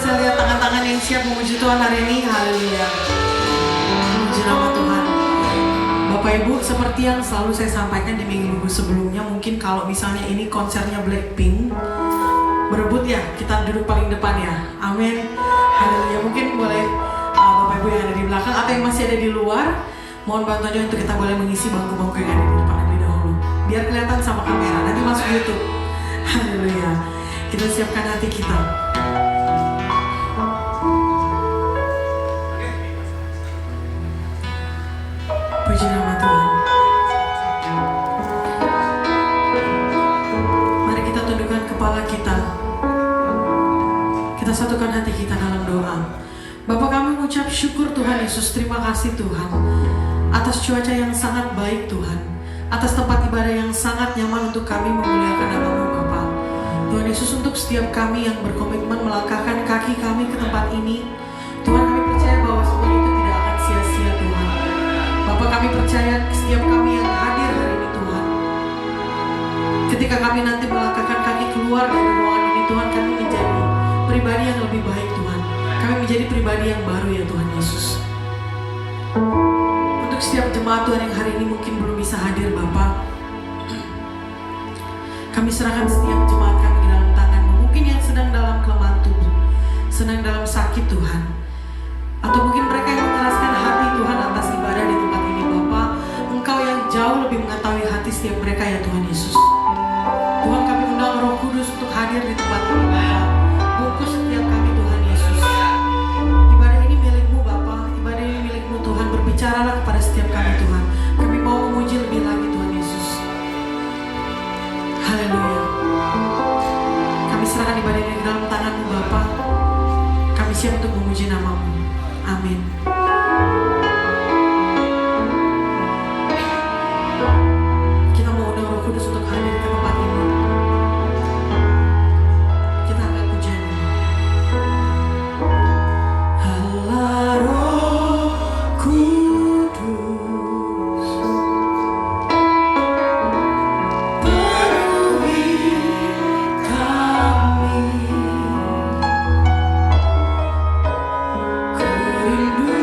Saya lihat tangan-tangan yang siap memuji Tuhan hari ini. Haleluya. Puji nama Tuhan. Bapak Ibu, seperti yang selalu saya sampaikan di minggu-minggu sebelumnya, mungkin kalau misalnya ini konsernya Blackpink, berebut ya, kita duduk paling depan ya. Amin. Haleluya. Mungkin boleh Bapak Ibu yang ada di belakang atau yang masih ada di luar, mohon bantuannya untuk kita boleh mengisi bangku-bangku yang ada di depan lebih dahulu. Biar kelihatan sama kamera, nanti masuk YouTube. Haleluya. Kita siapkan hati kita. Puji nama Tuhan. Mari kita tundukkan kepala kita. Kita satukan hati kita dalam doa. Bapa, kami mengucap syukur Tuhan Yesus. Terima kasih Tuhan atas cuaca yang sangat baik Tuhan, atas tempat ibadah yang sangat nyaman untuk kami memuliakan nama-Mu Bapa. Tuhan Yesus, untuk setiap kami yang berkomitmen melangkahkan kaki kami ke tempat ini, Tuhan, kami percaya bahwa semua itu tidak akan sia-sia Tuhan. Bapa, kami percaya setiap kami yang hadir hari ini Tuhan, ketika kami nanti melangkahkan kaki keluar dari ruangan ini Tuhan, kami menjadi pribadi yang lebih baik Tuhan. Kami menjadi pribadi yang baru ya Tuhan Yesus. Untuk setiap jemaat Tuhan yang hari ini mungkin belum bisa hadir Bapa, kami serahkan setiap jemaat kami ke dalam tangan-Mu. Mungkin yang sedang dalam kelemahan tubuh, sedang dalam sakit Tuhan, atau mungkin mereka yang mengeraskan hati Tuhan atas ibadah di tempat ini Bapa. Engkau yang jauh lebih mengetahui hati setiap mereka ya Tuhan Yesus. Tuhan, kami undang Roh Kudus untuk hadir di tempat ini Bapa. Bungkus setiap kami Tuhan Yesus. Ibadah ini milik-Mu Bapa, ibadah ini milik-Mu Tuhan. Berbicaralah kepada setiap kami Tuhan. Kami mau memuji lebih lagi Tuhan Yesus. Haleluya. Kami serahkan ibadah ini dalam tangan-Mu Bapa. Kami siap untuk memuji nama-Mu. Amin. Kita mau undang Roh Kudus untuk hadir ke tempat ini. Kita akan pujian ini. Allah Roh Kudus, penuhi kami. Ku rindu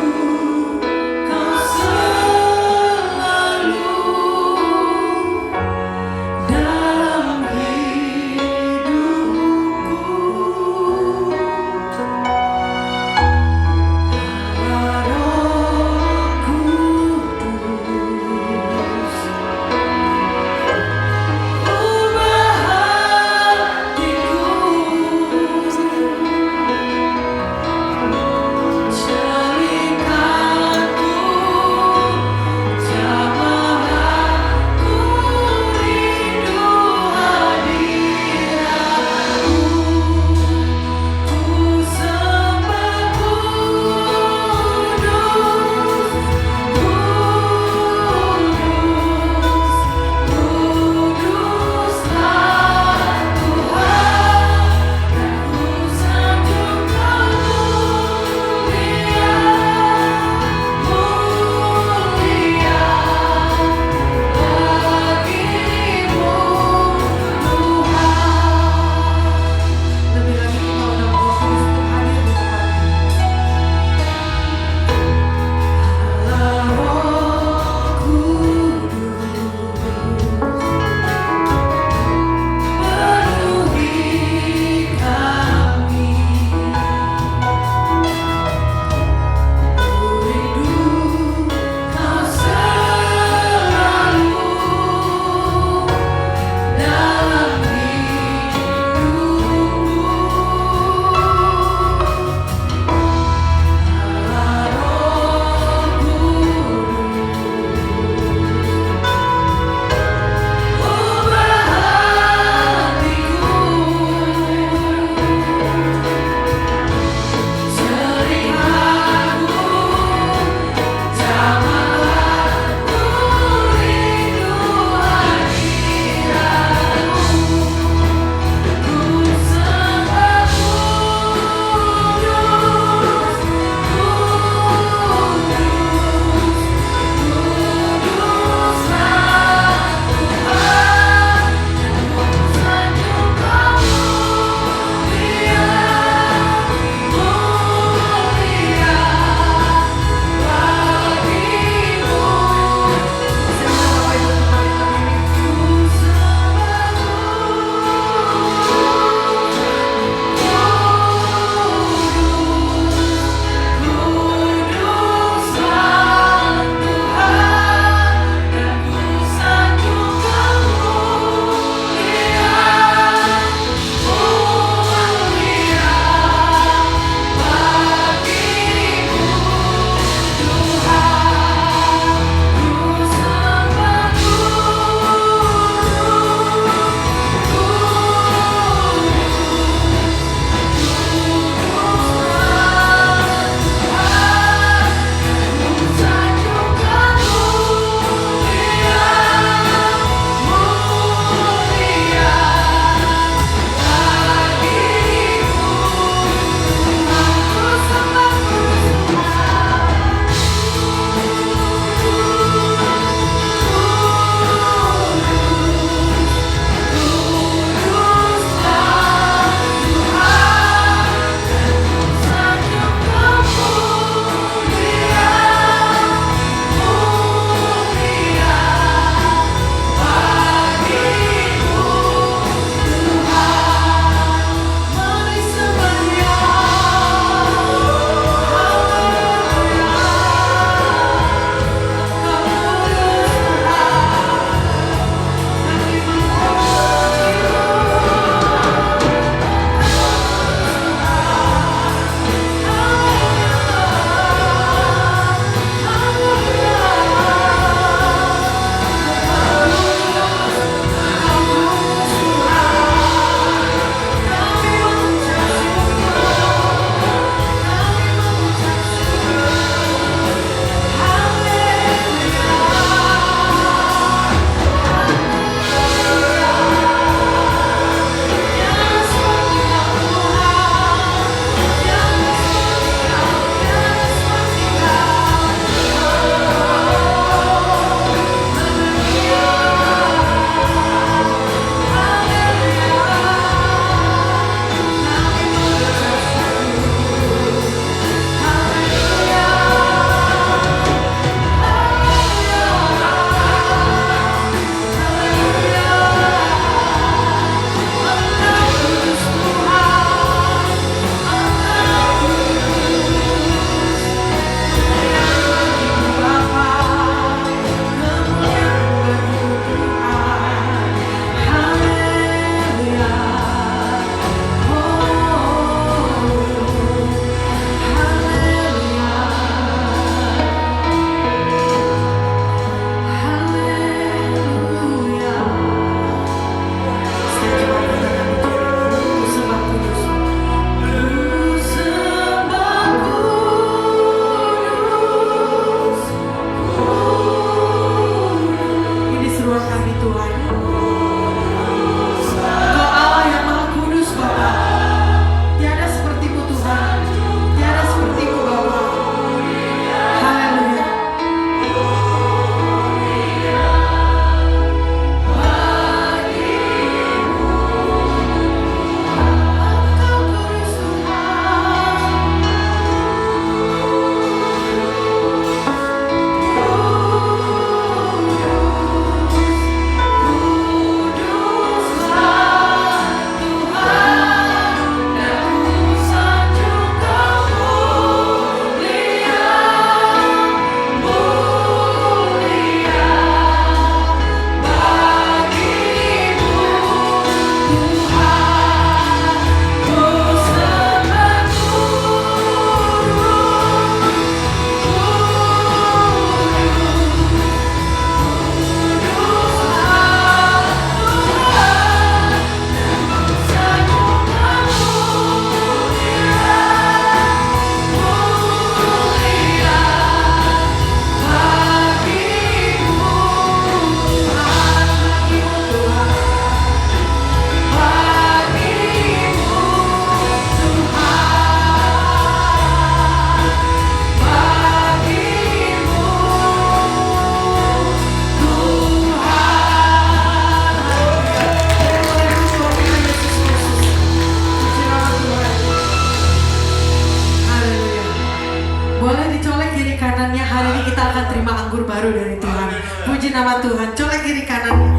kanannya, hari ini kita akan terima anggur baru dari Tuhan. Puji nama Tuhan. Colek kiri kanannya.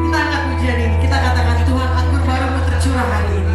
Kita angkat pujian ini. Kita katakan, Tuhan, anggur baru tercurah hari ini.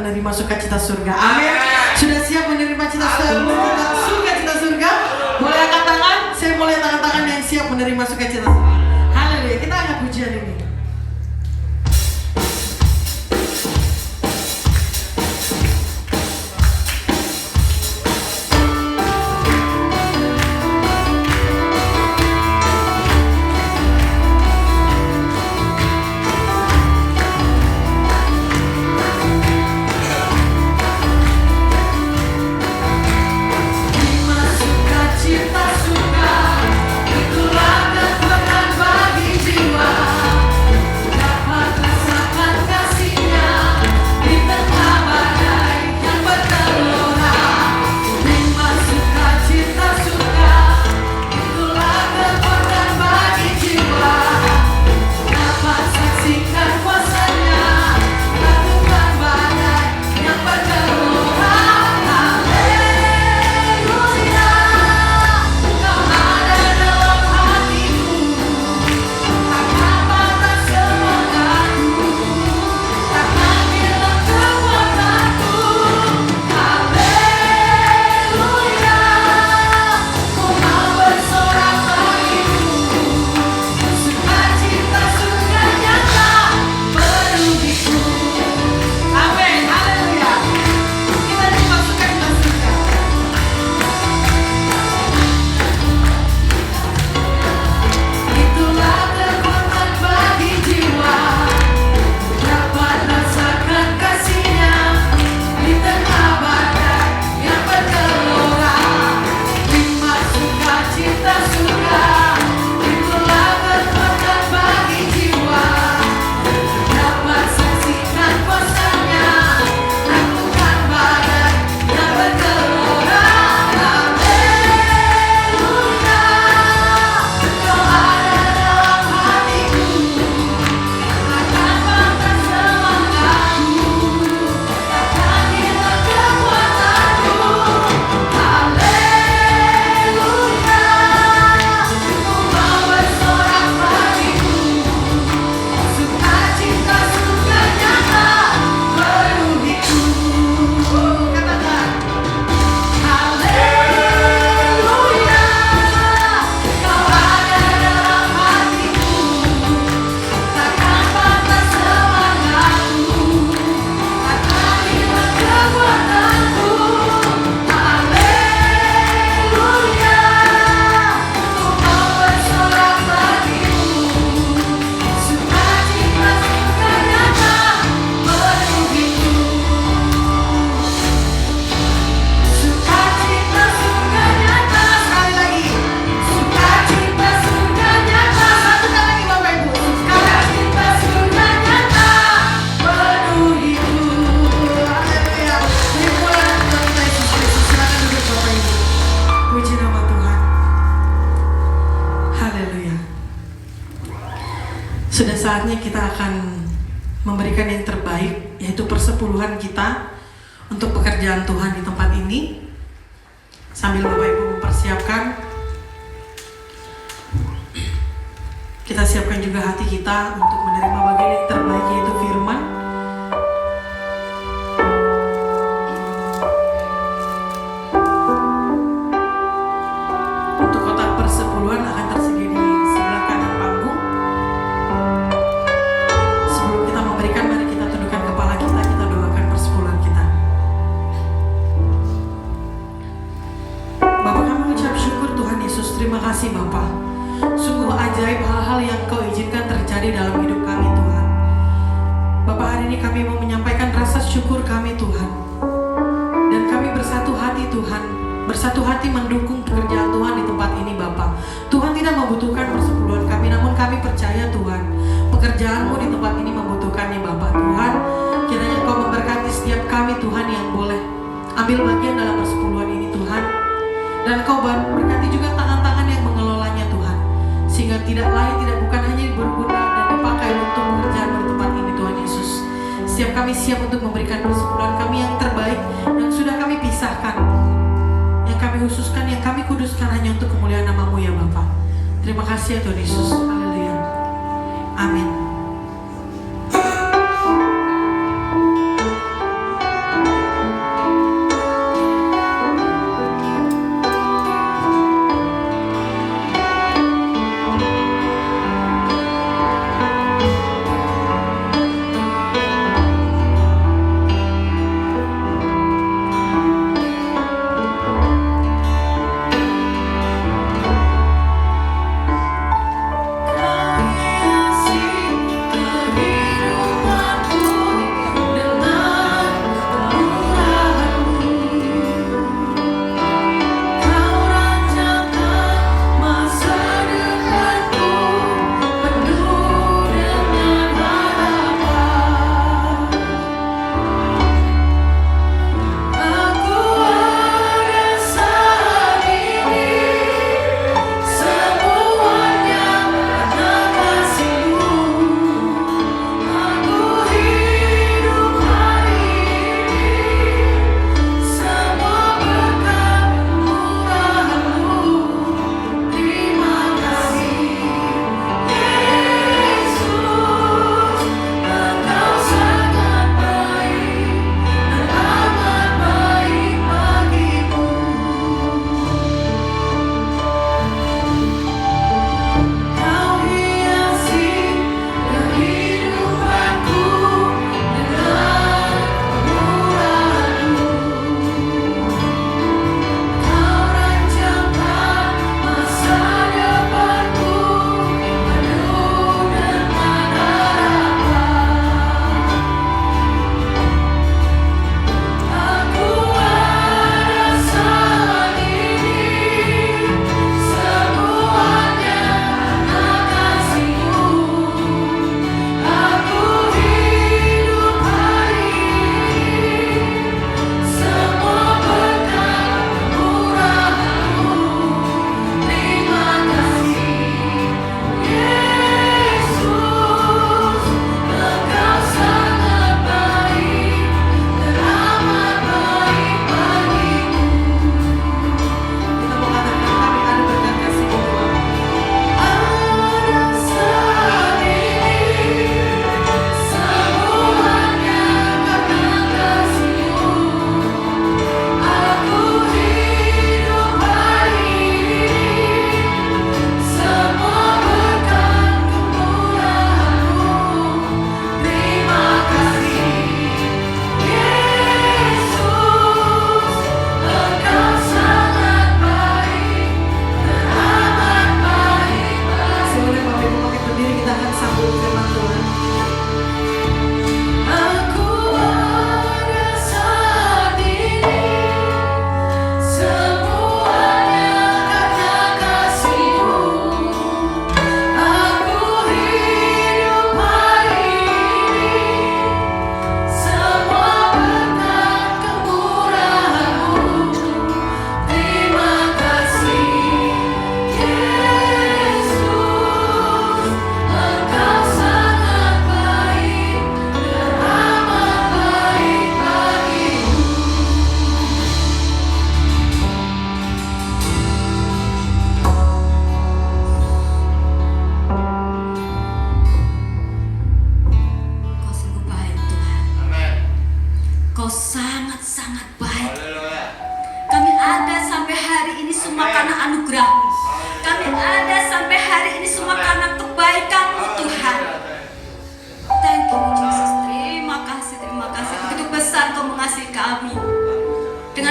Menerima sukacita surga. Amin. Sudah siap menerima sukacita surga? Boleh angkat tangan? Saya mulai tangan-tangan yang siap menerima sukacita surga. Haleluya. Kita angkat pujian ini. Cita surga, itulah kekuatan bagi jiwa. Sudah saatnya kita akan memberikan yang terbaik, yaitu persepuluhan kita untuk pekerjaan Tuhan di tempat ini. Sambil Bapak Ibu mempersiapkan, kita siapkan juga hati kita untuk menerima bagian yang terbaik, yaitu firman. Untuk kotak persepuluhan akan tersedia di sebelah kanan panggung. Sebelum kita memberikan, mari kita tundukkan kepala kita doakan persepuluhan kita. Bapak, kami ucap syukur Tuhan Yesus, terima kasih Bapak. Sungguh ajaib hal-hal yang Kau izinkan terjadi dalam hidup kami Tuhan. Bapak, hari ini kami mau menyampaikan rasa syukur kami Tuhan. Dan kami bersatu hati Tuhan, bersatu hati mendukung pekerjaan Tuhan di tempat ini Bapak. Tuhan tidak membutuhkan persepuluhan kami, namun kami percaya Tuhan, pekerjaan-Mu di tempat ini membutuhkannya Bapak. Tuhan, kiranya Kau memberkati setiap kami Tuhan yang boleh ambil bagian dalam persepuluhan ini Tuhan. Dan Kau berkati juga tangan-tangan yang mengelolanya Tuhan, sehingga tidak lain tidak bukan hanya berguna dan dipakai untuk pekerjaan di tempat ini Tuhan Yesus. Setiap kami siap untuk memberikan persepuluhan kami yang terbaik yang sudah kami pisahkan, yang kami khususkan, yang kami kuduskan hanya untuk kemuliaan nama-Mu ya Bapa. Terima kasih ya Tuhan Yesus. Haleluya. Amin. Kasih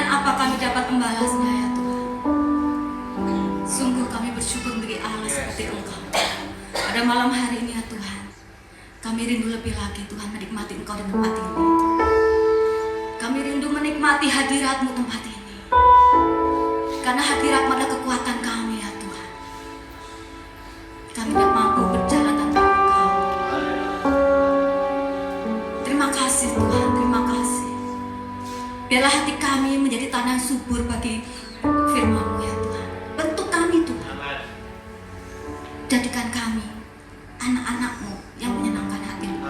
dengan apa kami dapat membalasnya ya Tuhan. Sungguh kami bersyukur bagi Allah seperti Engkau. Pada malam hari ini ya Tuhan, kami rindu lebih lagi Tuhan menikmati Engkau di tempat ini. Kami rindu menikmati hadirat-Mu tempat ini. Karena hadirat-Mu adalah kekuatan kami ya Tuhan. Kami tidak mampu berjalan tanpa Engkau. Terima kasih Tuhan, terima kasih. Biarlah hati kami menjadi tanah yang subur bagi firman-Mu ya Tuhan. Bentuk kami Tuhan. Jadikan kami anak-anak-Mu yang menyenangkan hati-Mu.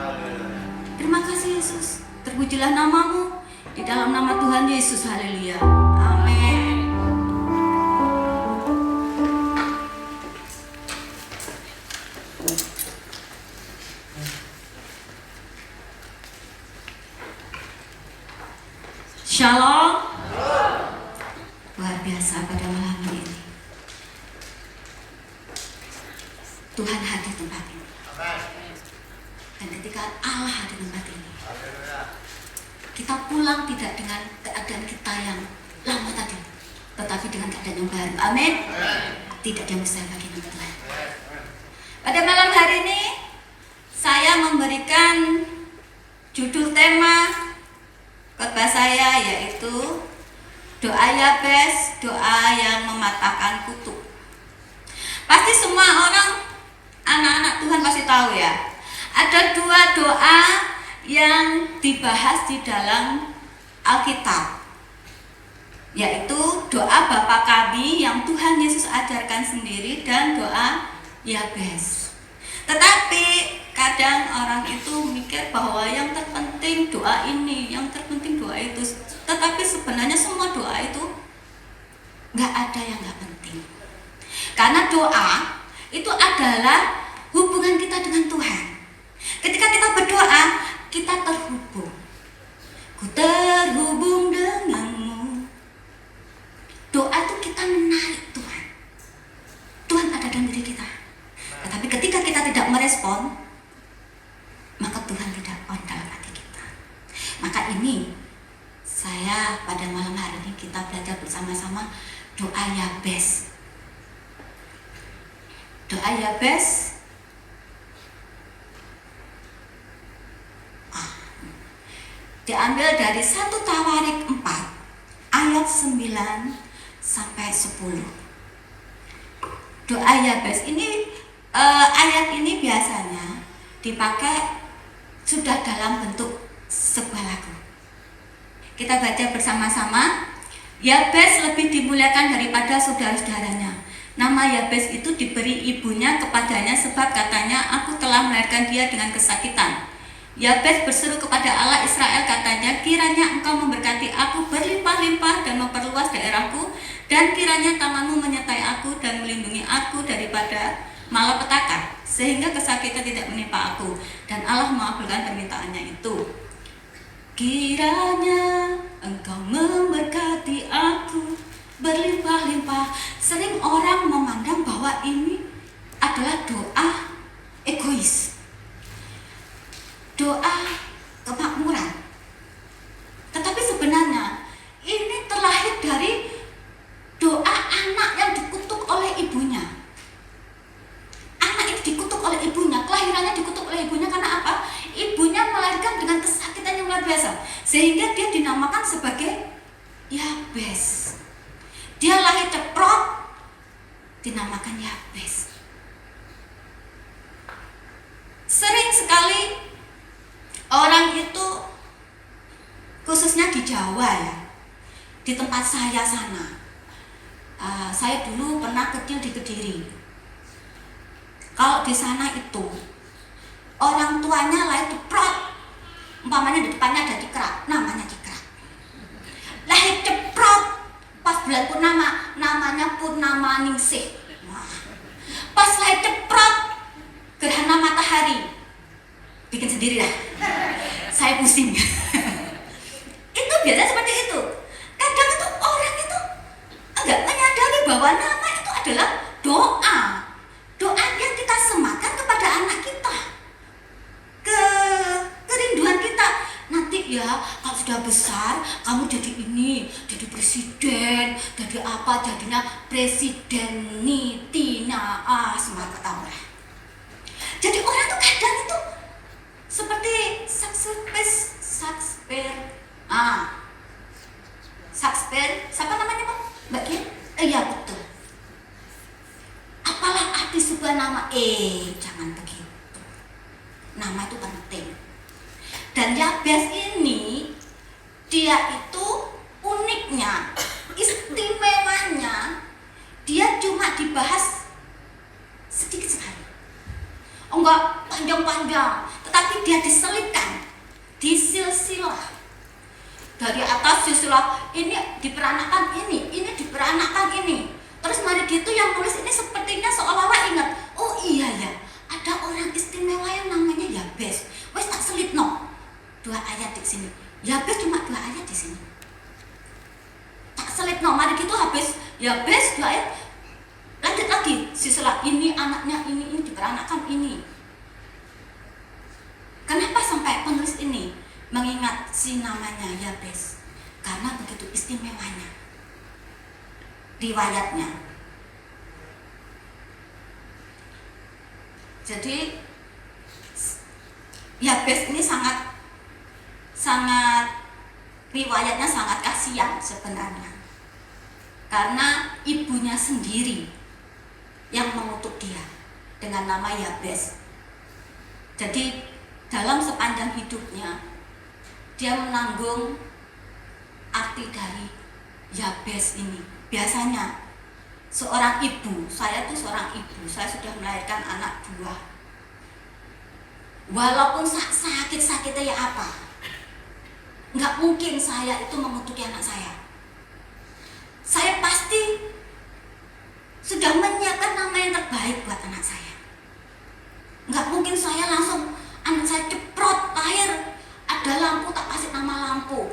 Terima kasih Yesus. Terpujilah nama-Mu. Di dalam nama Tuhan Yesus, haleluya. Amin. Shalom. Luar biasa pada malam ini. Tuhan hadir di tempat ini. Dan ketika Allah hadir di tempat ini, kita pulang tidak dengan keadaan kita yang lama tadi, tetapi dengan keadaan yang baru. Amin. Tidak ada yang mustahil bagi Tuhan. Pada malam hari ini saya memberikan judul tema khotbah saya, yaitu doa Yabes, doa yang mematahkan kutuk. Pasti semua orang, anak-anak Tuhan pasti tahu ya, ada dua doa yang dibahas di dalam Alkitab, yaitu doa Bapa kami yang Tuhan Yesus ajarkan sendiri dan doa Yabes. Tetapi kadang orang itu mikir bahwa yang terpenting doa ini, yang terpenting doa itu. Tetapi sebenarnya semua doa itu nggak ada yang nggak penting. Karena doa itu adalah hubungan kita dengan Tuhan. Ketika kita berdoa, kita terhubung. Ku terhubung denganmu. Doa itu kita menarik Tuhan. Tuhan ada dalam diri kita. Tetapi ketika kita tidak merespon, maka Tuhan tidak on dalam hati kita. Maka ini saya pada malam hari ini kita belajar bersama-sama doa Yabes. Doa Yabes diambil dari 1 Tawarik 4 ayat 9 sampai 10. Doa Yabes ini ayat ini biasanya dipakai sudah dalam bentuk sebuah lagu. Kita baca bersama-sama. Yabes lebih dimuliakan daripada saudara-saudaranya. Nama Yabes itu diberi ibunya kepadanya sebab katanya, aku telah melahirkan dia dengan kesakitan. Yabes berseru kepada Allah Israel, katanya, kiranya engkau memberkati aku berlimpah-limpah dan memperluas daerahku, dan kiranya tanganmu menyertai aku dan melindungi aku daripada malapetaka, sehingga kesakitan tidak menimpa aku. Dan Allah mengabulkan permintaannya itu. Kiranya engkau memberkati aku berlimpah-limpah. Sering orang memandang bahwa ini adalah doa egois, doa kemakmuran. Tetapi sebenarnya ini terlahir dari doa anak yang dikutuk oleh ibunya. Anak ini dikutuk oleh ibunya, kelahirannya dikutuk oleh ibunya karena apa? Ibunya melahirkan dengan kesakitan yang luar biasa, sehingga dia dinamakan sebagai Yabes. Dia lahir ceprot, dinamakan Yabes. Sering sekali orang itu, khususnya di Jawa ya, di tempat saya sana, saya dulu pernah kecil di Kediri. Kalau di sana itu orang tuanya lahir ceprot, umpamanya di depannya ada Cikrak, namanya Cikrak. Lahir ceprot, pas bulan purnama namanya Purnama Ningsih. Pas lahir ceprot, gerhana matahari, bikin sendiri lah. Saya pusing. Itu biasanya seperti itu. Kadang itu orang itu enggak menyadari bahwa nama itu adalah doa. Doa yang kita sematkan kepada anak kita, kerinduan kita. Nanti ya, kalau sudah besar kamu jadi ini, jadi presiden, jadi apa, jadinya presiden Tina semangat tahu lah. Jadi orang tuh kadang itu seperti Shakespeare, siapa namanya Pak? Mbak Kim? Iya betul. Apalah arti sebuah nama? Jangan begitu. Nama itu penting. Dan Yabes ini, dia itu uniknya, istimewanya, dia cuma dibahas sedikit sekali. Oh enggak panjang-panjang, tetapi dia diselipkan di silsilah. Dari atas silsilah ini diperanakan ini diperanakan ini. Terus mari gitu yang nulis ini sepertinya seolah-olah ingat, oh iya ya, ada orang istimewa yang namanya Yabes. Wes tak selipno 2 ayat di sini. Yabes cuma 2 ayat di sini. Tak selipno, mari gitu habis Yabes 2 ayat. Lanjut lagi silsilah ini anaknya ini diperanakan ini. Kenapa sampai penulis ini mengingat si namanya Yabes? Karena begitu istimewanya riwayatnya. Jadi Yabes ini sangat riwayatnya sangat kasihan sebenarnya, karena ibunya sendiri yang mengutuk dia dengan nama Yabes. Jadi dalam sepanjang hidupnya dia menanggung arti dari Yabes ini. Biasanya seorang ibu, saya tuh seorang ibu, saya sudah melahirkan anak 2. Walaupun sakit-sakitnya ya apa, nggak mungkin saya itu mengutuki anak saya. Saya pasti sudah menyiapkan nama yang terbaik buat anak saya. Nggak mungkin saya langsung anak saya ceprot lahir ada lampu tak kasih nama lampu,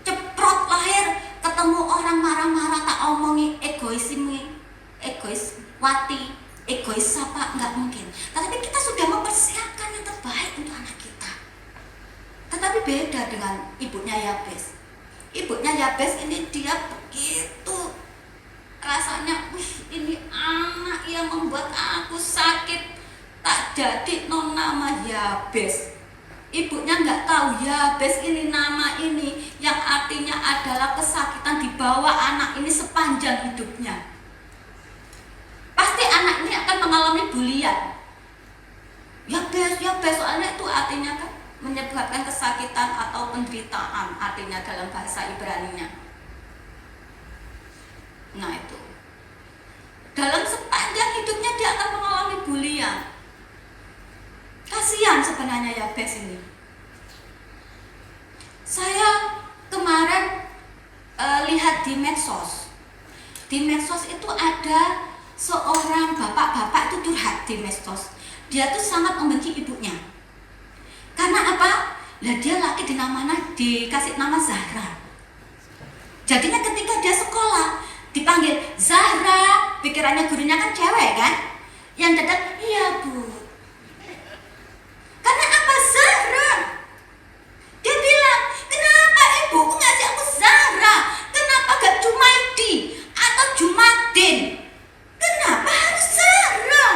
ceprot lahir ketemu orang marah-marah tak omongi egois wati, egois apa, nggak mungkin. Tetapi kita sudah mempersiapkan yang terbaik untuk anak kita. Tetapi beda dengan ibunya Yabes. Ibunya Yabes ini dia begitu rasanya, ini anak yang membuat aku sakit, tak jadi nama Yabes. Ibunya nggak tahu Yabes ini nama ini yang artinya adalah kesakitan di bawah anak ini sepanjang hidupnya. Pasti anak ini akan mengalami bulian. Yabes, soalnya itu artinya kan menyebabkan kesakitan atau penderitaan artinya dalam bahasa Ibrani-nya. Nah itu. Dalam sepanjang hidupnya dia akan mengalami bulian. Kasihan sebenarnya Yabes ini. Saya kemarin lihat di medsos. Di medsos itu ada seorang bapak-bapak itu curhat di medsos. Dia tuh sangat membenci ibunya. Karena apa? Lah dia laki dikasih nama Zahra. Jadinya ketika dia sekolah dipanggil Zahra, pikirannya gurunya kan cewek kan? Yang dadak, iya bu. Karena apa? Zahra. Dia bilang, kenapa ibu ngasih aku Zahra? Kenapa gak Jumaidi atau Jumadin? Kenapa harus Zahra?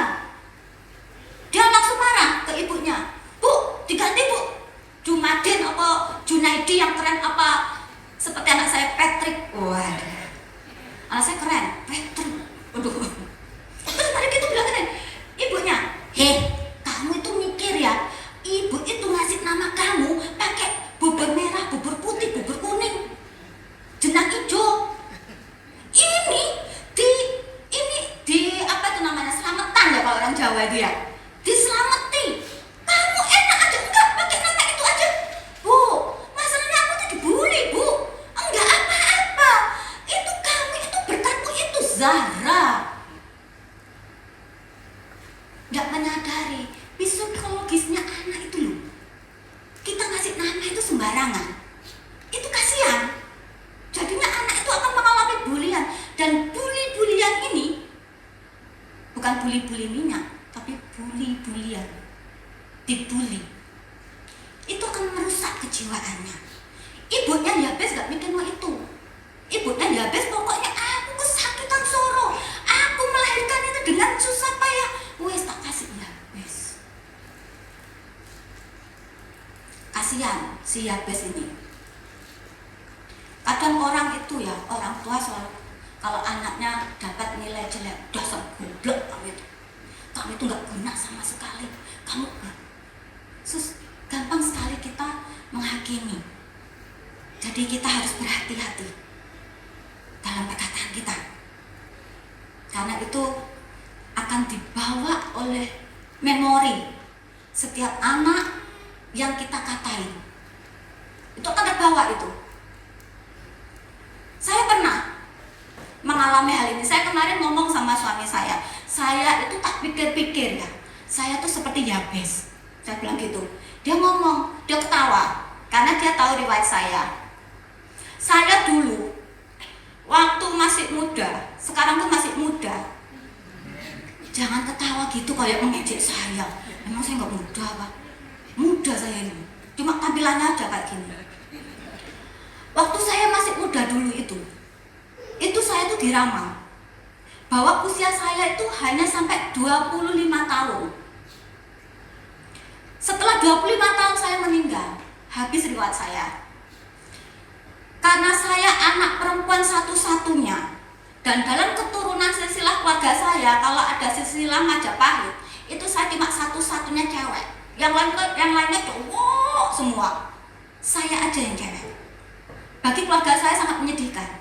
Dia langsung marah ke ibunya. Bu, diganti bu, Jumadin apa Junaidi yang keren apa? Seperti anak saya Patrick. Waduh, anak saya keren, Patrick. Waduh. Terus tadi gitu bilang gini, ibunya, kamu itu mikir ya, ibu itu ngasih nama kamu pakai bubur merah, bubur putih, bubur kuning, jenang hijau. Ini di apa itu namanya, selamatan ya kalau orang Jawa itu ya, diselamati. Kamu enak aja enggak pakai nama itu aja, bu. Masalahnya aku tuh dibully bu. Enggak apa-apa. Itu kamu itu berkatmu itu Zahra. Enggak menyadari psikologisnya anak itu loh. Kita ngasih nama itu sembarangan. Itu kasihan. Jadinya anak itu akan mengalami bulian. Dan bulian ini bukan buli minyak, tapi bulian. Dibully. Itu akan merusak kejiwaannya. Ibunya Yabes gak mikir mau itu. Ibunya Yabes pokoknya aku kesakitan soro, aku melahirkan itu dengan susah payah, wes tak kasih Yabes. Kasihan si Yabes ini. Kadang orang itu ya, orang tua selalu kalau anaknya dapat nilai jelek, dasar goblok kamu itu nggak guna sama sekali, kamu gampang sekali kita menghakimi. Jadi kita harus berhati-hati dalam perkataan kita, karena itu akan dibawa oleh memori setiap anak yang kita katain, itu akan terbawa itu. Saya pernah mengalami hal ini. Saya kemarin ngomong sama suami saya itu tak pikir-pikir ya, saya tuh seperti Yabes. Saya bilang gitu. Dia ngomong, dia ketawa karena dia tahu riwayat saya. Saya dulu waktu masih muda, sekarang tuh masih muda. Jangan ketawa gitu kayak mengejek saya. Emang saya nggak muda Pak? Muda saya ini, cuma tampilannya aja kayak gini. Waktu saya masih muda dulu itu saya tuh diramal bahwa usia saya itu hanya sampai 25 tahun. Setelah 25 tahun saya meninggal, habis riwayat saya. Karena saya anak perempuan satu-satunya, dan dalam keturunan silsilah keluarga saya, kalau ada silsilah Majapahit, itu saya cuma satu-satunya cewek. Yang lainnya cowok semua. Saya aja yang cewek. Bagi keluarga saya sangat menyedihkan.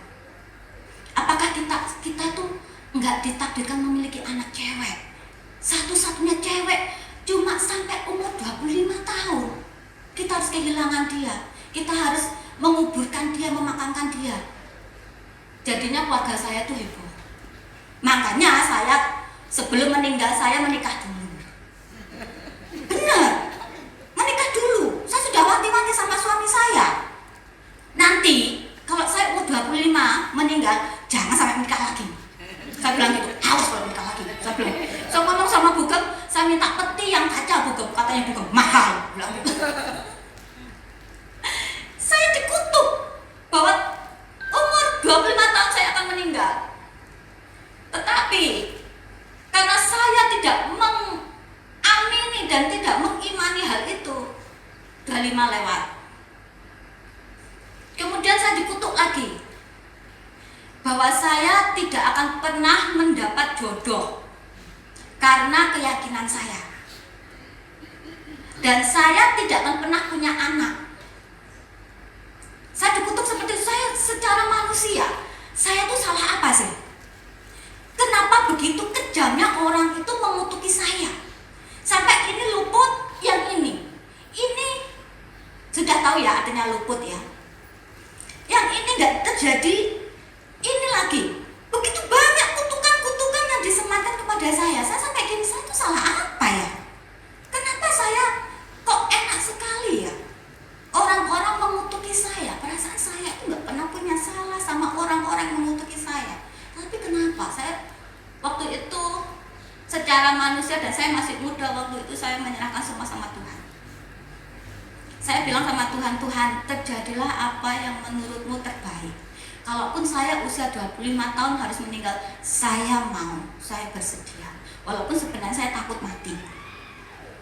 Apakah kita tuh nggak ditakdirkan memiliki anak cewek? Satu-satunya cewek cuma sampai umur 25 tahun. Kita harus kehilangan dia. Kita harus menguburkan dia, memakamkan dia. Jadinya keluarga saya tuh heboh. Makanya saya sebelum meninggal saya menikah dulu. Benar, menikah dulu. Saya sudah wanti-wanti sama suami saya. Nanti kalau saya umur 25 meninggal, jangan sampai menikah lagi. Saya bilang gitu, awas kalau menikah lagi. Saya bilang, saya ngomong sama Bugem, saya minta peti yang kaca Bugem, katanya Bugem mahal. Bilang gitu. Saya dikutuk bahwa umur 25 tahun saya akan meninggal. Tetapi karena saya tidak mengamini dan tidak mengimani hal itu, 25 lewat. Kemudian saya dikutuk lagi bahwa saya tidak akan pernah mendapat jodoh karena keyakinan saya, dan saya tidak akan pernah punya anak. Saya dikutuk seperti itu. Saya secara manusia, saya tuh salah apa sih? Kenapa begitu kejamnya orang itu mengutuki saya? Sampai ini luput, yang ini sudah tahu ya artinya luput ya. Yang ini nggak terjadi, ini lagi. Begitu banyak kutukan-kutukan yang disematkan kepada saya. Saya sampai gini, saya itu salah apa ya? Kenapa saya kok enak sekali ya? Orang-orang mengutuki saya. Perasaan saya itu nggak pernah punya salah sama orang-orang yang mengutuki saya. Tapi kenapa saya waktu itu secara manusia, dan saya masih muda waktu itu, saya menyerahkan semua sama Tuhan. Saya bilang sama Tuhan, Tuhan, terjadilah apa yang menurutmu terbaik. Kalaupun saya usia 25 tahun harus meninggal, saya mau, saya bersedia. Walaupun sebenarnya saya takut mati.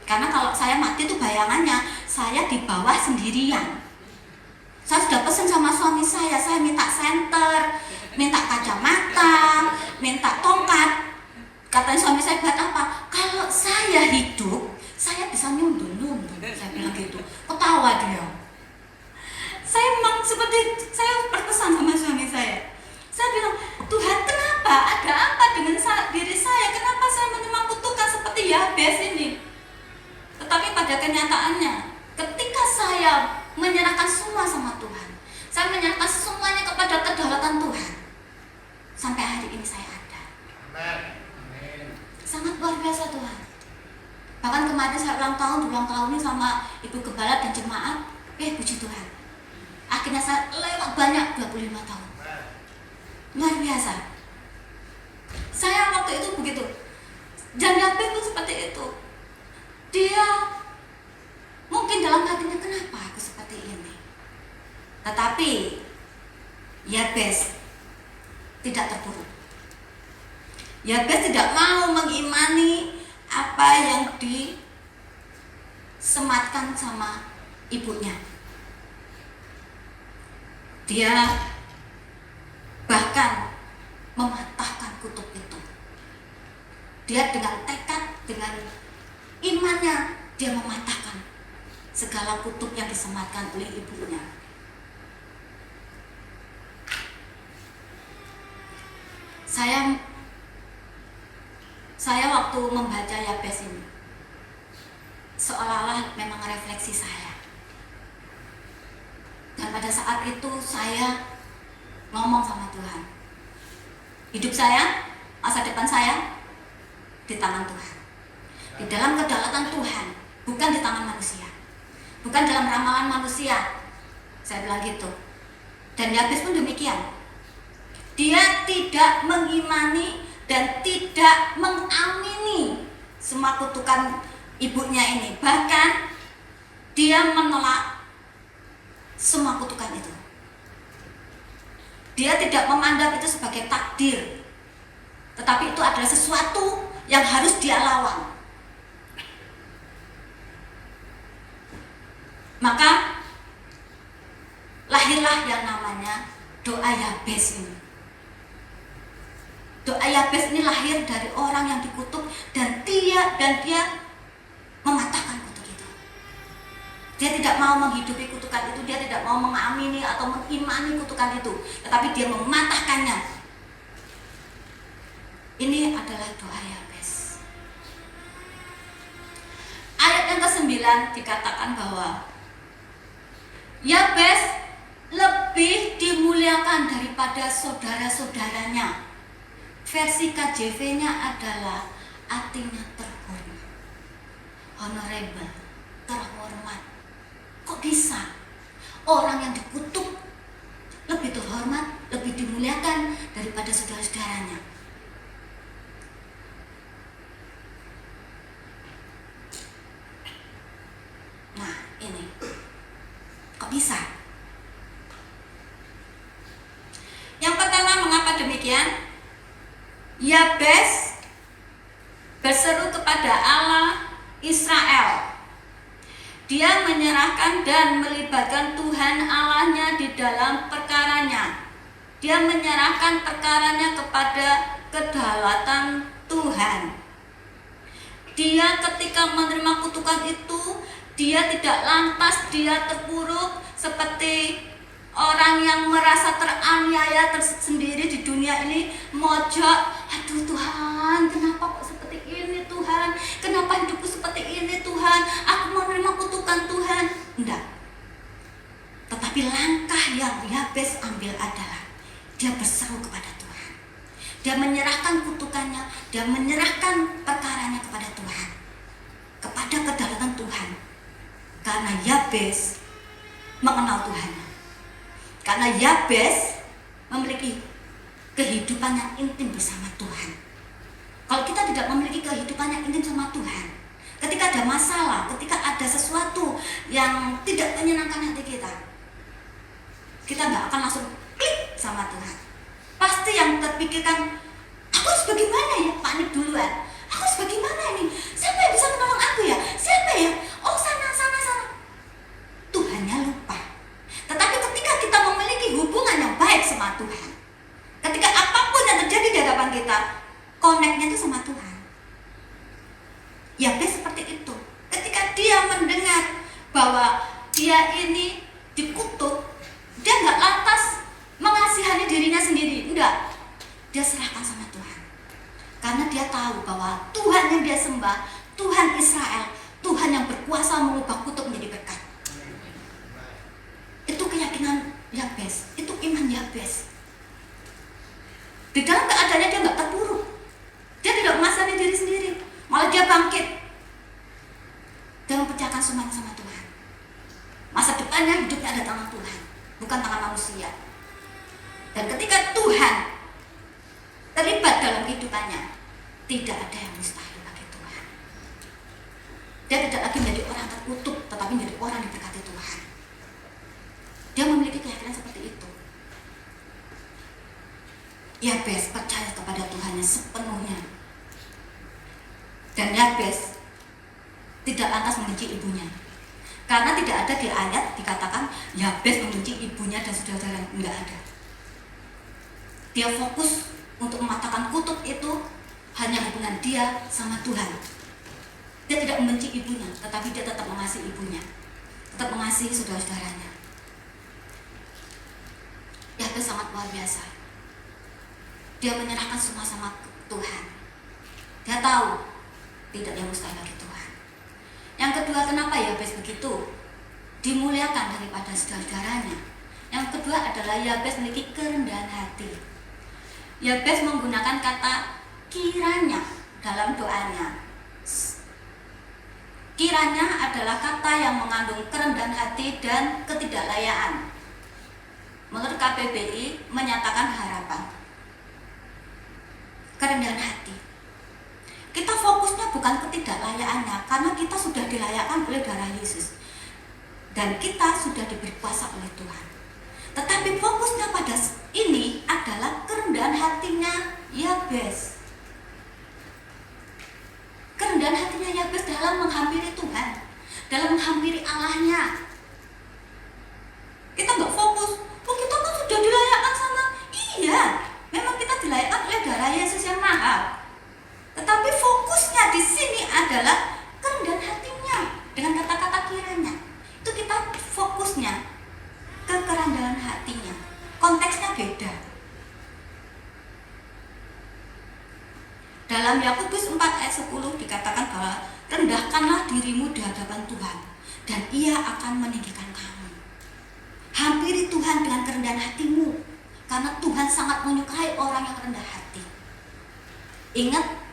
Karena kalau saya mati itu bayangannya saya di bawah sendirian. Saya sudah pesan sama suami saya minta senter, minta kacamata, minta tongkat. Katanya suami saya, buat apa? Kalau saya hidup, saya bisa nyundul-nyundul. Saya bilang gitu. Ketawa dia. Saya memang seperti, saya berpesan sama suami saya. Saya bilang, Tuhan, kenapa? Ada apa dengan diri saya? Kenapa saya menerima kutukan seperti Yabes ini? Tetapi pada kenyataannya, ketika saya menyerahkan semua sama Tuhan, saya menyerahkan semuanya kepada kedaulatan Tuhan, sampai hari ini saya ada. Sangat luar biasa Tuhan. Bahkan kemarin saya ulang tahun ini sama Ibu Gembala dan jemaat. Puji Tuhan, akhirnya saya lewat banyak 25 tahun. Luar biasa. Saya waktu itu begitu. Dan Yabes itu seperti itu. Dia mungkin dalam hatinya, kenapa aku seperti ini? Tetapi Yabes tidak terpuruk. Yabes tidak mau mengimani apa yang disematkan sama ibunya. Dia bahkan mematahkan kutub itu. Dia dengan tekad, dengan imannya, dia mematahkan segala kutub yang disematkan oleh ibunya. Saya waktu membaca Yabes ini seolah-olah memang refleksi saya. Dan pada saat itu saya ngomong sama Tuhan, hidup saya, masa depan saya di tangan Tuhan, di dalam kedaulatan Tuhan, bukan di tangan manusia, bukan dalam ramalan manusia. Saya bilang gitu. Dan Yabes pun demikian. Dia tidak mengimani dan tidak mengamini semua kutukan ibunya ini. Bahkan dia menolak semua kutukan itu. Dia tidak memandang itu sebagai takdir, tetapi itu adalah sesuatu yang harus dia lawan. Maka lahirlah yang namanya doa Yabes ini. Doa Yabes ini lahir dari orang yang dikutuk dan dia mematahkan kutuk itu. Dia tidak mau menghidupi kutukan itu, dia tidak mau mengamini atau mengimani kutukan itu, tetapi dia mematahkannya. Ini adalah doa Yabes. Ayat yang ke-9 dikatakan bahwa Yabes lebih dimuliakan daripada saudara-saudaranya. Versi KJV-nya adalah artinya terhormat, honorable, terhormat. Kok bisa orang yang dikutuk lebih terhormat, lebih dimuliakan daripada saudara-saudaranya? Nah, ini kok bisa? Yang pertama, mengapa demikian? Yabes berseru kepada Allah Israel. Dia menyerahkan dan melibatkan Tuhan Allahnya di dalam perkaranya. Dia menyerahkan perkaranya kepada kedaulatan Tuhan. Dia ketika menerima kutukan itu, dia tidak lantas dia terpuruk seperti orang yang merasa teraniaya tersendiri di dunia ini, mojok, aduh Tuhan, kenapa kok seperti ini Tuhan? Kenapa hidupku seperti ini Tuhan? Aku mau menerima kutukan Tuhan. Enggak. Tetapi langkah yang Yabes ambil adalah dia berseru kepada Tuhan. Dia menyerahkan kutukannya, dia menyerahkan perkaranya kepada Tuhan, kepada kedaulatan Tuhan. Karena Yabes mengenal Tuhan. Karena Yabes memiliki kehidupan yang intim bersama Tuhan. Kalau kita tidak memiliki kehidupan yang intim sama Tuhan, ketika ada masalah, ketika ada sesuatu yang tidak menyenangkan hati kita nggak akan langsung klik sama Tuhan. Pasti yang terpikirkan, aku harus bagaimana ya? Panik duluan. Aku harus bagaimana ini? Siapa yang bisa menolong aku ya? Siapa ya? Oh sana. Tuhannya lupa. Tetapi ketika kita memiliki hubungan yang baik sama Tuhan, ketika apapun yang terjadi di hadapan kita, connect-nya itu sama Tuhan. Yabes seperti itu. Ketika dia mendengar bahwa dia ini dikutuk, dia nggak lantas mengasihani dirinya sendiri. Enggak. Dia serahkan sama Tuhan. Karena dia tahu bahwa Tuhan yang dia sembah, Tuhan Israel, Tuhan yang berkuasa mengubah kutuk menjadi berkat. Itu keyakinan Yabes, itu iman Yabes. Di dalam keadaannya dia nggak terpuruk, dia tidak mengasihani diri sendiri, malah dia bangkit dan mempercayakan semuanya sama Tuhan. Masa depannya hidupnya ada tangan Tuhan, bukan tangan manusia. Dan ketika Tuhan terlibat dalam kehidupannya, tidak ada yang mustahil bagi Tuhan. Dia tidak lagi menjadi orang terkutuk, tetapi menjadi orang yang diberkati Tuhan. Dia memiliki keyakinan Yabes percaya kepada Tuhannya sepenuhnya. Dan Yabes tidak lantas membenci ibunya. Karena tidak ada di ayat dikatakan Yabes membenci ibunya dan saudara-saudara, enggak ada. Dia fokus untuk mematahkan kutub itu hanya hubungan dia sama Tuhan. Dia tidak membenci ibunya, tetapi dia tetap mengasihi ibunya, tetap mengasihi saudara-saudaranya. Yabes sangat luar biasa. Dia menyerahkan semua sama Tuhan. Dia tahu tidak yang mustahil bagi Tuhan. Yang kedua, kenapa Yabes begitu dimuliakan daripada saudara-saudaranya? Yang kedua adalah Yabes memiliki kerendahan hati. Yabes menggunakan kata kiranya dalam doanya. Kiranya adalah kata yang mengandung kerendahan hati dan ketidaklayaan. Menurut KBBI menyatakan harapan. Kerendahan hati. Kita fokusnya bukan ketidaklayakannya, karena kita sudah dilayakkan oleh darah Yesus dan kita sudah diberi kuasa oleh Tuhan. Tetapi fokusnya pada ini adalah kerendahan hatinya Yabes. Kerendahan hatinya Yabes dalam menghampiri Tuhan, dalam menghampiri Allahnya. Kita nggak fokus, kita kan sudah dilayakkan sama. Iya, memang kita dilayakkan oleh darah Yesus yang mahal. Tetapi fokusnya di sini adalah kerendahan hatinya dengan kata-kata kiranya. Itu kita fokusnya ke kerendahan hatinya. Konteksnya beda. Dalam Yakobus 4 ayat 10 dikatakan bahwa rendahkanlah dirimu di hadapan Tuhan dan Ia akan meninggikan kamu. Hampiri Tuhan dengan kerendahan hatimu, karena Tuhan sangat menyukai orang yang rendah hati. Ingat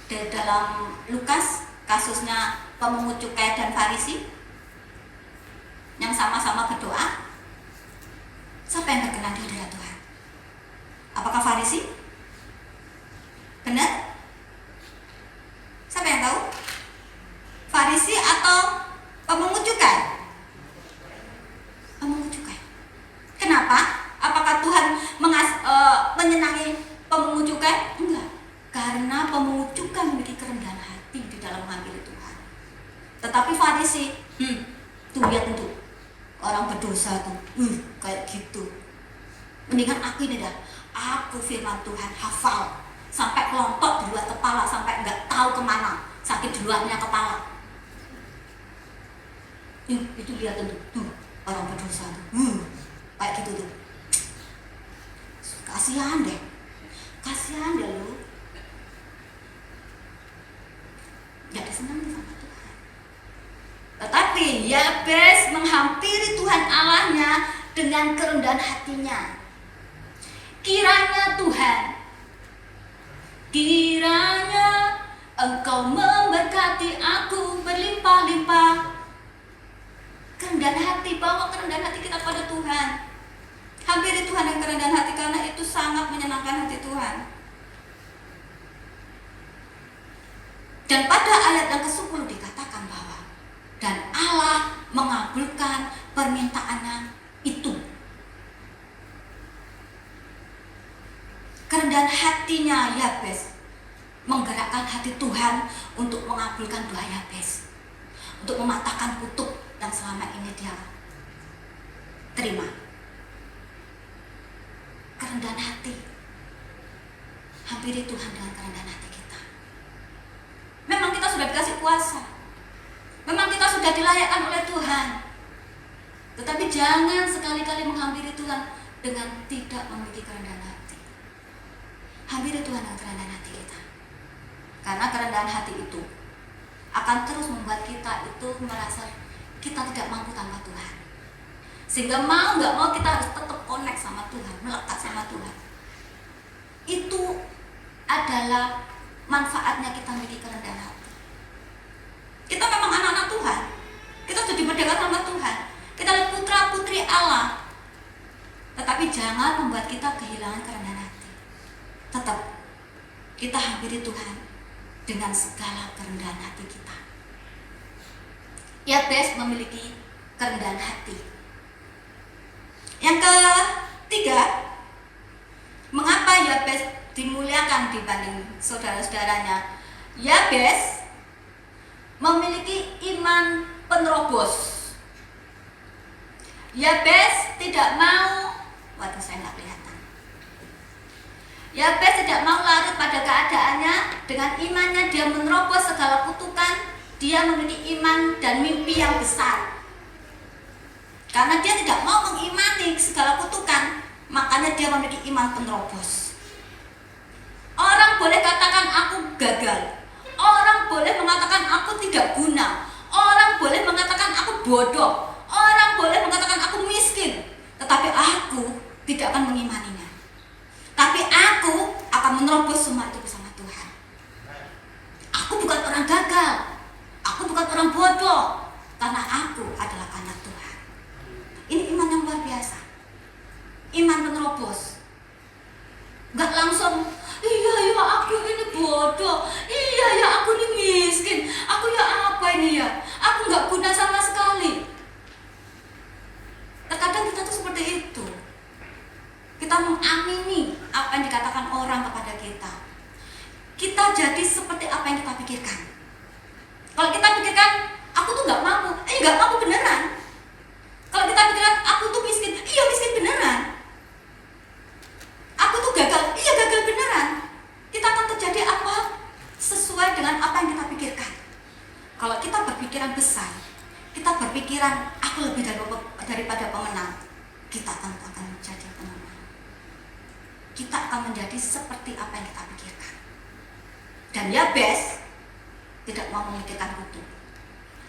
dalam Lukas kasusnya pemungut cukai dan Farisi yang sama-sama berdoa. Siapa yang berkenan di hadirat Tuhan? Apakah Farisi? Benar? Siapa yang tahu? Farisi atau pemungut cukai? Pemungut cukai. Kenapa? Apakah Tuhan menyenangi pemungut cukai? Enggak. Karena pemungut cukai memiliki kerendahan hati di dalam menghampiri Tuhan. Tetapi Farisi, tuh lihat tuh orang berdosa tuh, kayak gitu. Mendingan aku ini dah, aku firman Tuhan hafal sampai kelontok di luar kepala, sampai nggak tahu kemana, sakit di luarnya kepala. Itu lihat tuh orang berdosa tuh, kayak gitu tuh. Kasihan deh lu. Gak disenangi sama Tuhan. Tetapi Yabes menghampiri Tuhan Allahnya dengan kerendahan hatinya. Kiranya Tuhan, kiranya Engkau memberkati aku berlimpah-limpah. Kerendahan hati, bawa kerendahan hati kita pada Tuhan. Hampiri Tuhan dengan kerendahan hati, karena itu sangat menyenangkan hati Tuhan. Dan pada ayat yang ke-10 dikatakan bahwa dan Allah mengabulkan permintaannya itu. Kerendahan hatinya Yabes menggerakkan hati Tuhan untuk mengabulkan doa Yabes, untuk mematahkan kutub yang selama ini dia terima. Kerendahan hati. Hampiri Tuhan dengan kerendahan hati kita. Memang kita sudah dikasih kuasa, memang kita sudah dilayakkan oleh Tuhan, tetapi jangan sekali-kali menghampiri Tuhan dengan tidak memiliki kerendahan hati. Hampiri Tuhan dengan kerendahan hati kita, karena kerendahan hati itu akan terus membuat kita itu merasa kita tidak mampu tanpa Tuhan, sehingga mau nggak mau kita harus tetap connect sama Tuhan, melekat sama Tuhan. Itu adalah manfaatnya kita memiliki kerendahan hati. Kita memang anak-anak Tuhan, kita sudah dimerdekakan sama Tuhan, kita adalah putra-putri Allah. Tetapi jangan membuat kita kehilangan kerendahan hati. Tetap kita hampiri Tuhan dengan segala kerendahan hati kita. Yabes memiliki kerendahan hati. Yang ketiga, mengapa Yabes dimuliakan dibanding saudara-saudaranya. Yabes memiliki iman penerobos. Yabes tidak mau, waduh saya nggak kelihatan. Yabes tidak mau larut pada keadaannya. Dengan imannya dia menerobos segala kutukan. Dia memiliki iman dan mimpi yang besar. Karena dia tidak mau mengimani segala kutukan, makanya dia memiliki iman penerobos. Orang boleh katakan aku gagal. Orang boleh mengatakan aku tidak guna. Orang boleh mengatakan aku bodoh. Orang boleh mengatakan aku miskin. Tetapi aku tidak akan mengimaninya. Tapi aku akan menerobos semua itu bersama Tuhan. Aku bukan orang gagal. Aku bukan orang bodoh. Karena aku adalah anak Tuhan. Ini iman yang luar biasa. Iman penerobos. Gak langsung, iya ya aku ini bodoh. Iya ya aku ini miskin. Aku ya apa ini ya. Aku gak guna sama sekali. Terkadang kita tuh seperti itu. Kita mengamini apa yang dikatakan orang kepada kita. Kita jadi seperti apa yang kita pikirkan. Kalau kita pikirkan, aku tuh gak mampu. Gak mampu beneran. Kalau kita pikirkan, aku tuh miskin. Iya miskin beneran. Aku tuh gagal. Iya gagal beneran. Kita akan terjadi apa? Sesuai dengan apa yang kita pikirkan. Kalau kita berpikiran besar, kita berpikiran aku lebih daripada pemenang, kita akan menjadi pemenang. Kita akan menjadi seperti apa yang kita pikirkan. Dan Yabes tidak mau memikirkan kutuk,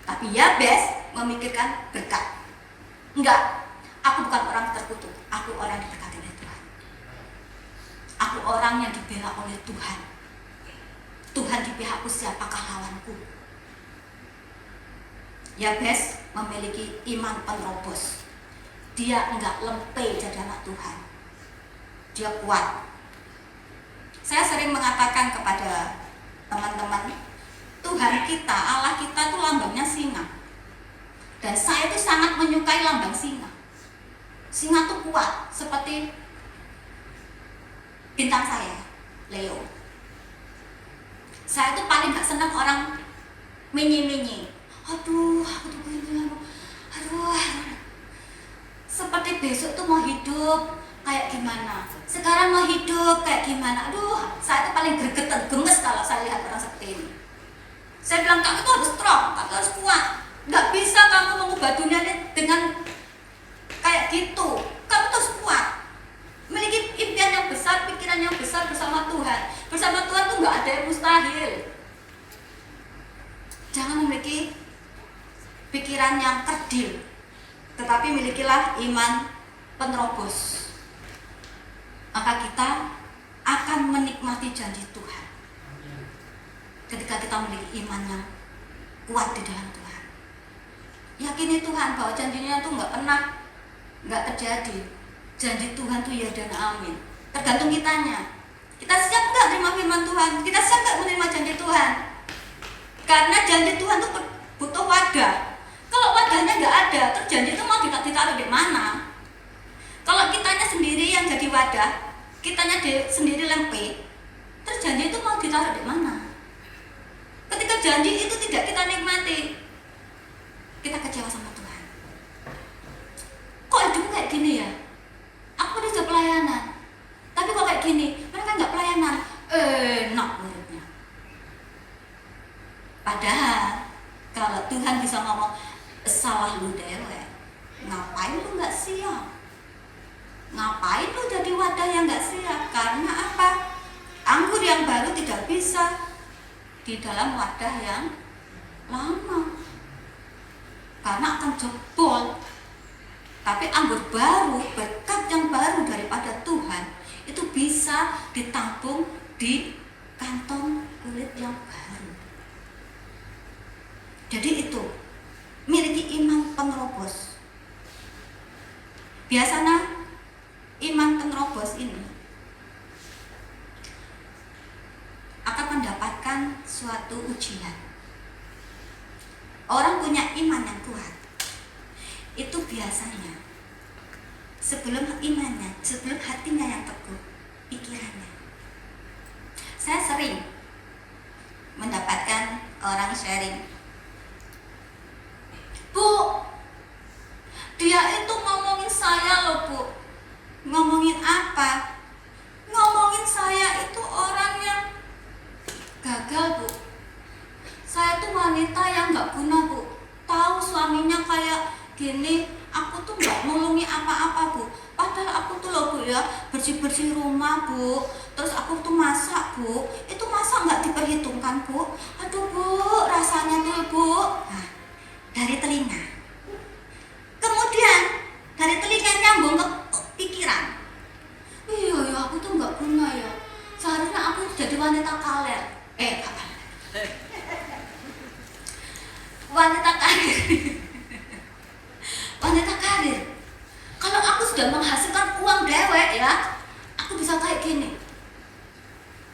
tapi Yabes memikirkan berkat. Enggak, aku bukan orang terkutuk, aku orang yang diberkati oleh Tuhan. Aku orang yang dibela oleh Tuhan. Tuhan di pihakku, siapakah lawanku? Yabes memiliki iman penerobos. Dia enggak lempe jadi anak Tuhan. Dia kuat. Saya sering mengatakan kepada teman-teman, Tuhan kita, Allah kita itu lambangnya singa. Dan saya itu sangat menyukai lambang singa. Singa itu kuat, seperti bintang saya, Leo. Saya itu paling gak senang orang minyi-minyi. Aduh, aku tuh gini, aduh. Seperti besok tuh mau hidup kayak gimana, sekarang mau hidup kayak gimana. Aduh, saya itu paling gregetan, gemes kalau saya lihat orang seperti ini. Saya bilang, kamu itu harus strong, kamu harus kuat. Gak bisa kamu mengubah dunia ini dengan kayak gitu. Kamu harus kuat. Memiliki impian yang besar, pikiran yang besar bersama Tuhan. Bersama Tuhan tuh gak ada yang mustahil. Jangan memiliki pikiran yang kerdil, tetapi milikilah iman penerobos. Maka kita akan menikmati janji Tuhan. Ketika kita memiliki iman yang kuat di dalam Tuhan, yakini Tuhan bahwa janjinya itu nggak terjadi. Janji Tuhan itu ya dan amin. Tergantung kitanya. Kita siap nggak terima firman Tuhan? Kita siap nggak menerima janji Tuhan? Karena janji Tuhan itu butuh wadah. Kalau wadahnya nggak ada, terus janji itu mau ditaruh di mana? Kalau kitanya sendiri yang jadi wadah, kitanya sendiri lempe, terus janji itu mau ditaruh di mana? Ketika janji itu tidak kita nikmati, kita kecewa sama Tuhan. Kok hidupku kayak gini ya? Aku udah pelayanan, tapi kok kayak gini? Mereka nggak pelayanan, enak muridnya. Padahal kalau Tuhan bisa ngomong, salah lu dewe, ngapain lu nggak siap? Ngapain lu jadi wadah yang nggak siap? Karena apa? Anggur yang baru tidak bisa di dalam wadah yang lama, karena akan jebol. Tapi anggur baru, berkat yang baru daripada Tuhan, itu bisa ditampung di kantong kulit yang baru. Jadi itu, miliki iman penerobos. Biasanya iman penerobos ini akan mendapatkan suatu ujian. Orang punya iman yang kuat, itu biasanya sebelum imannya, sebelum hatinya yang teguh, pikirannya Saya sering mendapatkan orang sharing, Bu, dia itu ngomongin saya loh Bu. Ngomongin apa? Ngomongin saya itu orang yang gagal Bu. Saya tuh wanita yang gak guna Bu. Tahu suaminya kayak gini, aku tuh gak nolongi apa-apa Bu. Padahal aku tuh loh Bu ya, bersih-bersih rumah Bu. Terus aku tuh masak Bu. Itu masak gak diperhitungkan Bu. Aduh Bu, rasanya tuh Bu. Nah, dari telinga. Kemudian dari telinga nyambung ke pikiran. Iya ya, aku tuh gak guna ya. Seharusnya aku jadi wanita kaler. Wanita karir. Wanita karir. Kalau aku sudah menghasilkan uang dewek ya, aku bisa kayak gini.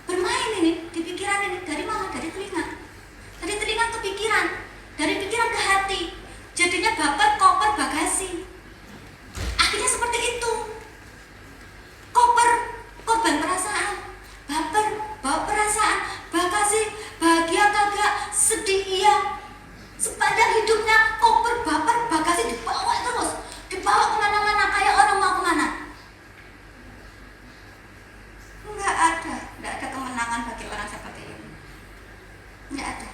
Bermain ini di pikiran ini. Dari mana? Dari telinga. Dari telinga ke pikiran. Dari pikiran ke hati. Jadinya baper, koper, bagasi. Akhirnya seperti itu. Koper, korban perasaan. Baper, bawa perasaan. Bagasi, bahagia kagak, sedih iya. Sepanjang hidupnya koper, baper, bagasi dibawa terus. Dibawa kemana-mana kayak orang mau kemana. Enggak ada kemenangan bagi orang seperti ini. Enggak ada.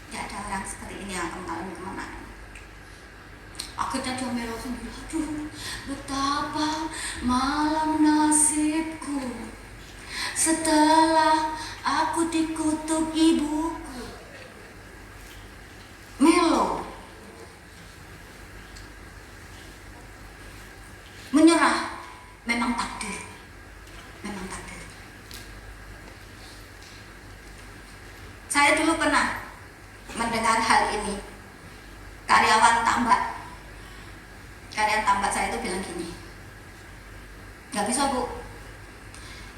Enggak ada orang seperti ini yang akan mengalami kemenangan. Akhirnya dia merau sendiri. Aduh, betapa malam nasibku setelah aku dikutuk ibuku. Melo, menyerah, memang takdir, memang takdir. Saya dulu pernah mendengar hal ini. Karyawan tambak saya itu bilang gini, nggak bisa Bu,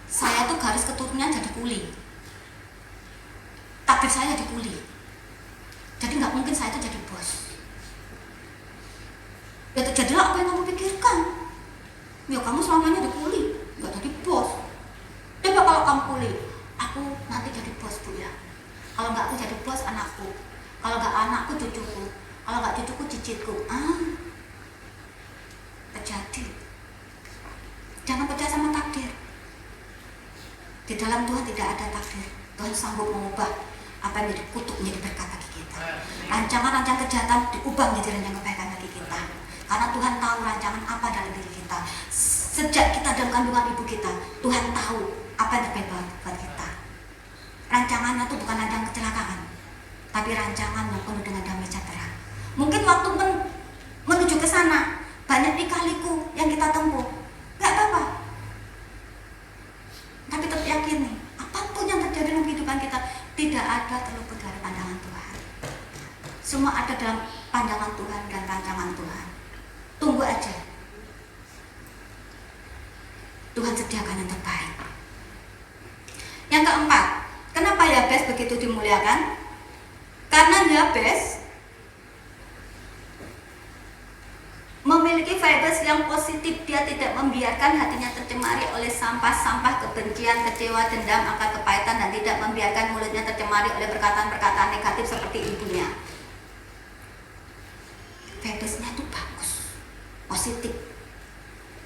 saya tuh garis keturunannya jadi kuli, takdir saya jadi kuli. Jadi nggak mungkin saya itu jadi bos. Ya terjadilah apa yang kamu pikirkan. Ya kamu selamanya jadi kuli, nggak jadi bos. Coba kalau kamu kuli, aku nanti jadi bos Bu ya. Kalau nggak aku jadi bos anakku, kalau nggak anakku cucuku, kalau nggak cucuku cicitku. Terjadi. Jangan percaya sama takdir. Di dalam Tuhan tidak ada takdir. Tuhan sanggup mengubah apa yang menjadi kutuk menjadi berkat bagi kita. Rancangan-rancangan kejahatan diubah menjadi rancangan kebaikan bagi kita. Karena Tuhan tahu rancangan apa dalam diri kita. Sejak kita dalam kandungan ibu kita, Tuhan tahu apa yang terbaik buat kita. Rancangannya itu bukan rancangan kecelakaan, tapi rancangan yang penuh dengan damai sejahtera. Mungkin waktu menuju ke sana banyak lika-liku yang kita tempuh, nggak apa-apa. Tapi tetap yakini, apapun yang terjadi dalam kehidupan kita tidak ada terluput dari pandangan Tuhan. Semua ada dalam pandangan Tuhan dan rancangan Tuhan. Tunggu aja. Tuhan sediakan yang terbaik. Yang keempat, kenapa Yabes begitu dimuliakan? Karena Yabes memiliki vibes yang positif. Dia tidak membiarkan hatinya tercemari oleh sampah-sampah kebencian, kecewa, dendam, akar kepahitan, dan tidak membiarkan mulutnya tercemari oleh perkataan-perkataan negatif seperti ibunya. Vibesnya itu bagus, positif.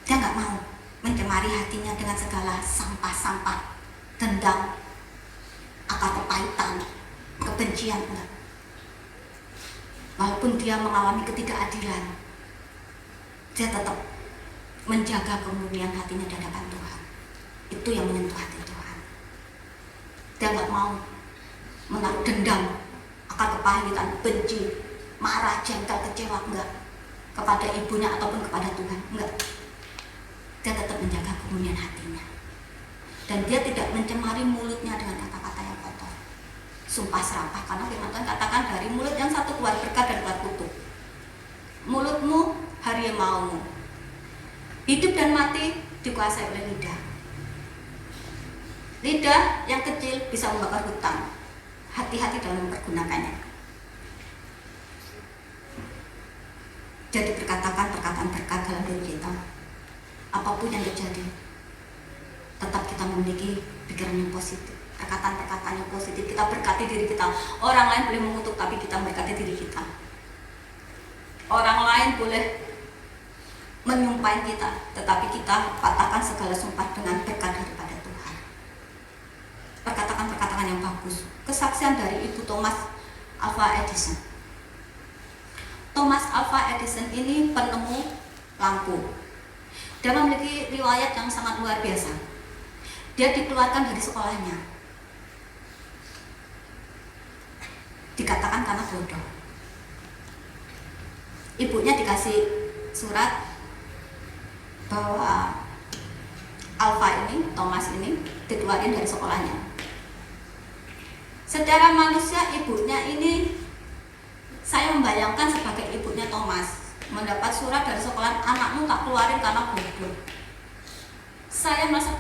Dia nggak mau mencemari hatinya dengan segala sampah-sampah, dendam, akar kepahitan, kebencian, enggak. Walaupun dia mengalami ketidakadilan, dia tetap menjaga kemurnian hatinya di hadapan Tuhan. Itu yang menyentuh hati Tuhan. Dia nggak mau menaruh dendam, akar kepahitan, benci, marah, jengkel, kecewa, enggak, kepada ibunya ataupun kepada Tuhan, enggak. Dia tetap menjaga kemurnian hatinya. Dan dia tidak mencemari mulutnya dengan kata-kata yang kotor, sumpah serapah. Karena firman Tuhan katakan dari mulut yang satu keluar berkat dan keluar kutuk. Mulutmu harimaumu, hidup dan mati dikuasai oleh lidah. Lidah yang kecil bisa membakar hutang. Hati-hati dalam mempergunakannya. Jadi berkatakan perkataan berkat dalam diri kita. Apapun yang terjadi, tetap kita memiliki pikiran yang positif, perkataan-perkataan yang positif. Kita berkati diri kita. Orang lain boleh mengutuk, tapi kita berkati diri kita. Orang lain boleh menyumpahin kita, tetapi kita patahkan segala sumpah dengan berkat daripada Tuhan. Perkataan-perkataan yang bagus. Kesaksian dari Ibu Thomas Alva Edison. Thomas Alva Edison ini penemu lampu. Dia memiliki riwayat yang sangat luar biasa. Dia dikeluarkan dari sekolahnya, dikatakan karena bodoh. Ibunya dikasih surat bahwa Alva ini, Thomas ini dikeluarin dari sekolahnya. Secara manusia ibunya ini, saya membayangkan sebagai ibunya Thomas, mendapat surat dari sekolah, anakmu tak keluarin karena bodoh. Saya merasa,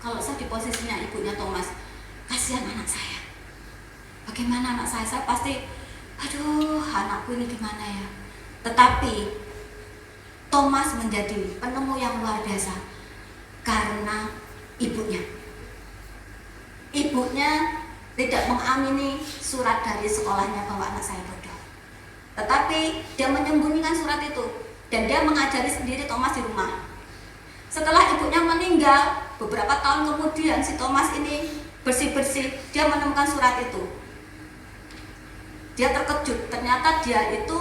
kalau saya di posisinya ibunya Thomas, kasihan anak saya. Bagaimana anak saya pasti, anakku ini gimana ya. Tetapi Thomas menjadi penemu yang luar biasa karena ibunya. Ibunya tidak mengamini surat dari sekolahnya bahwa anak saya bodoh. Tetapi dia menyembunyikan surat itu dan dia mengajari sendiri Thomas di rumah. Setelah ibunya meninggal, beberapa tahun kemudian si Thomas ini bersih-bersih, dia menemukan surat itu. Dia terkejut, ternyata dia itu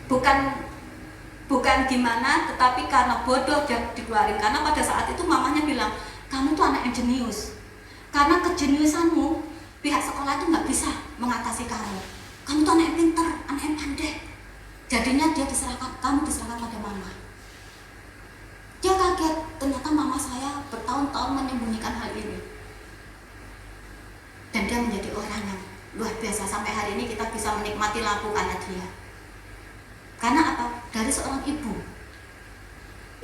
bukan gimana, tetapi karena bodoh dia dikeluarin. Karena pada saat itu mamanya bilang, kamu tuh anak yang jenius. Karena kejeniusanmu, pihak sekolah itu nggak bisa mengatasi kamu. Kamu tuh anak yang pintar, anak yang pandai. Jadinya kamu diserahkan pada mama. Dia kaget, ternyata mama saya bertahun-tahun menyembunyikan hal ini. Dan dia menjadi orang yang luar biasa. Sampai hari ini kita bisa menikmati lampu karena dia. Karena apa? Dari seorang ibu.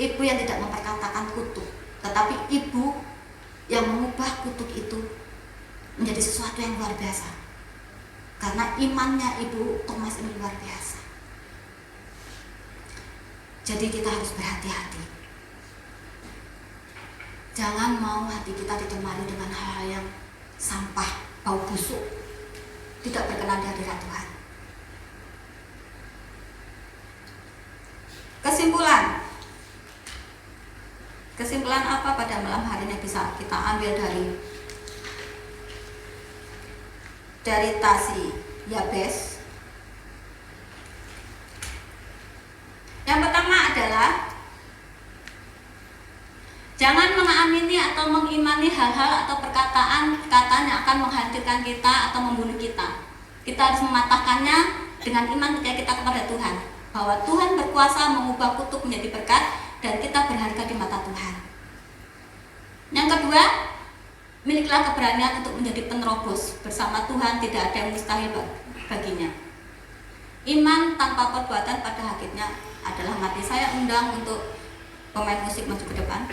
Ibu yang tidak memperkatakan kutuk, tetapi ibu yang mengubah kutuk itu menjadi sesuatu yang luar biasa. Karena imannya Ibu Thomas ini luar biasa. Jadi kita harus berhati-hati. Jangan mau hati kita dicemari dengan hal-hal yang sampah, bau busuk, tidak berkenan di hadirat Tuhan. Kesimpulan apa pada malam hari ini bisa kita ambil dari Tasi Yabes? Yang pertama adalah jangan mengamini atau mengimani hal-hal atau perkataan yang akan menghancurkan kita atau membunuh kita. Kita harus mematahkannya dengan iman percaya kita kepada Tuhan, bahwa Tuhan berkuasa mengubah kutuk menjadi berkat dan kita berharga di mata Tuhan. Yang kedua, milikilah keberanian untuk menjadi penerobos. Bersama Tuhan tidak ada yang mustahil baginya. Iman tanpa perbuatan pada hakikatnya adalah mati. Saya undang untuk pemain musik maju ke depan.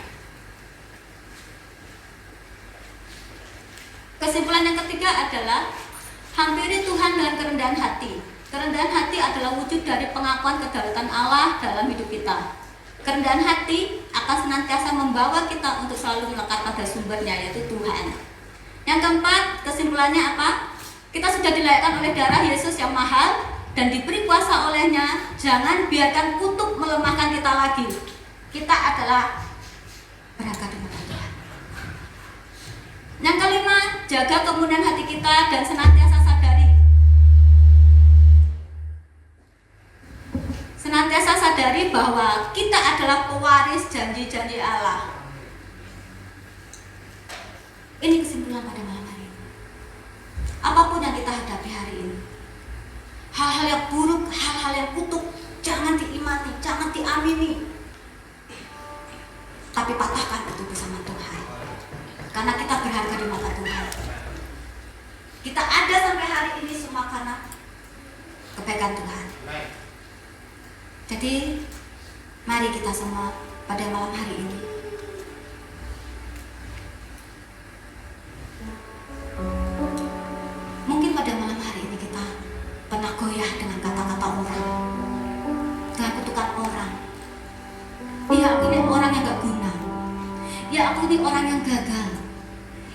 Kesimpulan yang ketiga adalah hampiri Tuhan dengan kerendahan hati. Kerendahan hati adalah wujud dari pengakuan kedaulatan Allah dalam hidup kita. Kerendahan hati akan senantiasa membawa kita untuk selalu melekat pada sumbernya, yaitu Tuhan. Yang keempat, kesimpulannya apa? Kita sudah dilayakkan oleh darah Yesus yang mahal dan diberi kuasa olehnya. Jangan biarkan kutuk melemahkan kita lagi. Kita adalah berharga di mata Tuhan. Yang kelima, jaga kemurnian hati kita dan senantiasa sadari bahwa kita adalah pewaris janji-janji Allah. Ini kesimpulan pada malam hari ini. Apapun yang kita hadapi hari ini, hal-hal yang buruk, hal-hal yang kutuk, jangan diimani, jangan diamini, tapi patahkan itu bersama Tuhan. Karena kita berharga di mata Tuhan. Kita ada sampai hari ini semua karena kebaikan Tuhan. Jadi mari kita semua pada malam hari ini mungkin pada malam hari ini kita pernah goyah dengan kata-kata orang, dengan kutukan orang. Iya, aku ini orang yang gak guna. Ya, ya aku ini orang yang gagal,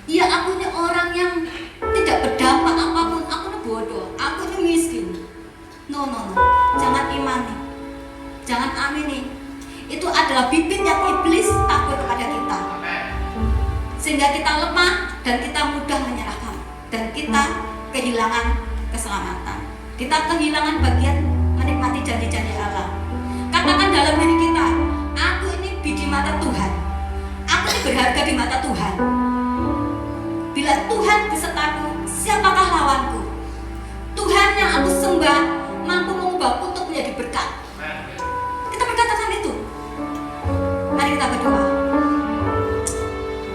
ya aku ini orang yang tidak berdampak apapun, aku ini bodoh, aku ini miskin. No, jangan imani, jangan amini. Itu adalah bibit yang iblis takut kepada kita, sehingga kita lemah dan kita mudah menyerahkan, dan kita kehilangan keselamatan, kita kehilangan bagian menikmati janji-janji Allah. Katakan dalam diri kita, aku ini di mata Tuhan, aku ini berharga di mata Tuhan. Bila Tuhan besertaku, siapakah lawanku? Tuhan yang aku sembah mampu mengubah kutuk menjadi berkat. Kita berkatakan itu. Mari kita berdoa.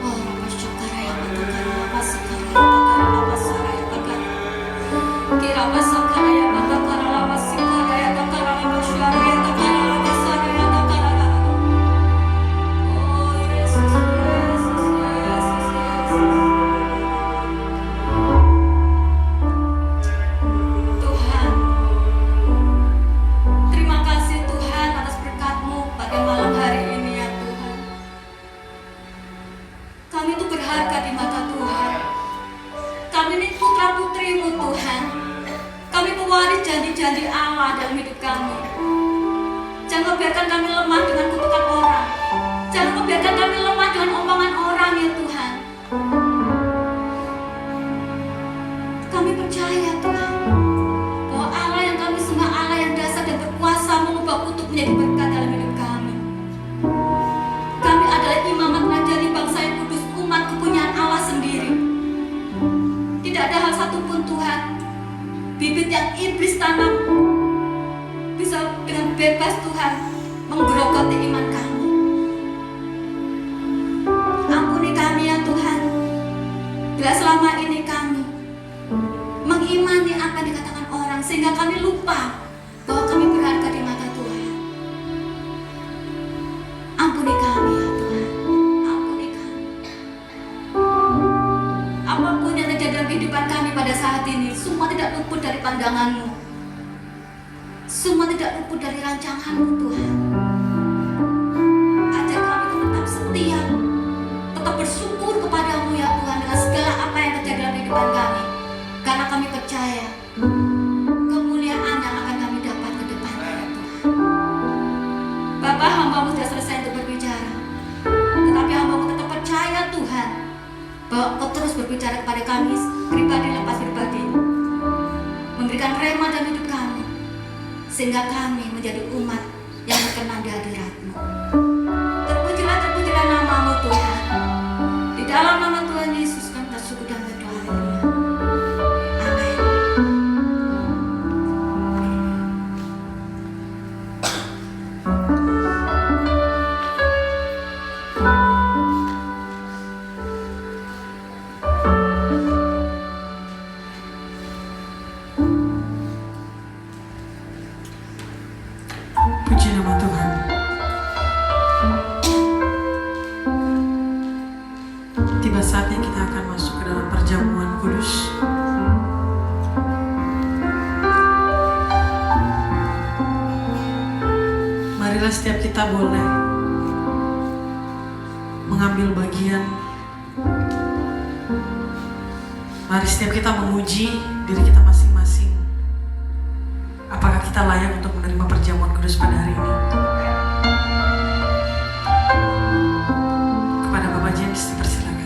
Oh, Rabbasyakaraya Batakara, Rabbasakaraya Batakara, Rabbasaraya Batakara, Kirabasakaraya Batakara, Rabbasikaraya Batakara, Rabbasaraya Batakara, Rabbasaraya Batakara. Oh, Yesus, Yesus, Yesus, Yesus. Tuhan, terima kasih Tuhan atas berkat-Mu pada malam hari ini ya Tuhan. Kami itu berharga di mata Tuhan. Kami ini putra-putri-Mu Tuhan. Kami pewaris janji-janji Allah dalam hidup kami. Jangan biarkan kami lemah dengan kutukan orang. Jangan biarkan kami lemah dengan omongan orang ya Tuhan. Kami percaya Tuhan bahwa Allah yang kami sembah Allah yang dasar dan berkuasa mengubah kutuk menjadi berkat dalam hidup kami. Kami adalah imamat rajani bangsa yang kudus, umat kepunyaan Allah sendiri. Tidak ada hal satupun Tuhan, bibit yang iblis tanam bisa dengan bebas Tuhan menggerogoti iman kami. Ampuni kami ya Tuhan, bila selama ini kami mengimani apa yang dikatakan orang sehingga kami lupa bahwa kami berharga di mata Tuhan. Ampuni kami ya Tuhan, ampuni kami. Apapun yang terjadi dalam kehidupan kami pada saat ini, semua tidak luput dari pandangan-Mu, semua tidak luput dari rancangan-Mu Tuhan. Ajar kami untuk tetap setia, tetap bersyukur kepadamu ya Tuhan dengan segala apa yang terjadi dalam kehidupan kami, karena kami percaya kemuliaan yang akan kami dapat ke depannya ya Tuhan. Bapa, hamba-Mu sudah selesai untuk berbicara, tetapi hamba-Mu tetap percaya Tuhan bahwa Kau terus berbicara kepada kami pribadi lepas pribadi, memberikan rema dalam hidup kami, sehingga kami menjadi umat yang berkenan di hadirat-Mu. Terpujilah nama-Mu Tuhan. Di dalam nama Tuhan Yesus kami bersyukur dan berdoa. Amin. Puji nama Tuhan. Tiba saatnya kita akan masuk ke dalam perjamuan kudus. Marilah setiap kita boleh mengambil bagian. Mari setiap kita memuji diri kita masing-masing. Apakah kita layak untuk menerima perjamuan kudus pada hari ini? Kepada Bapak James dipersilakan.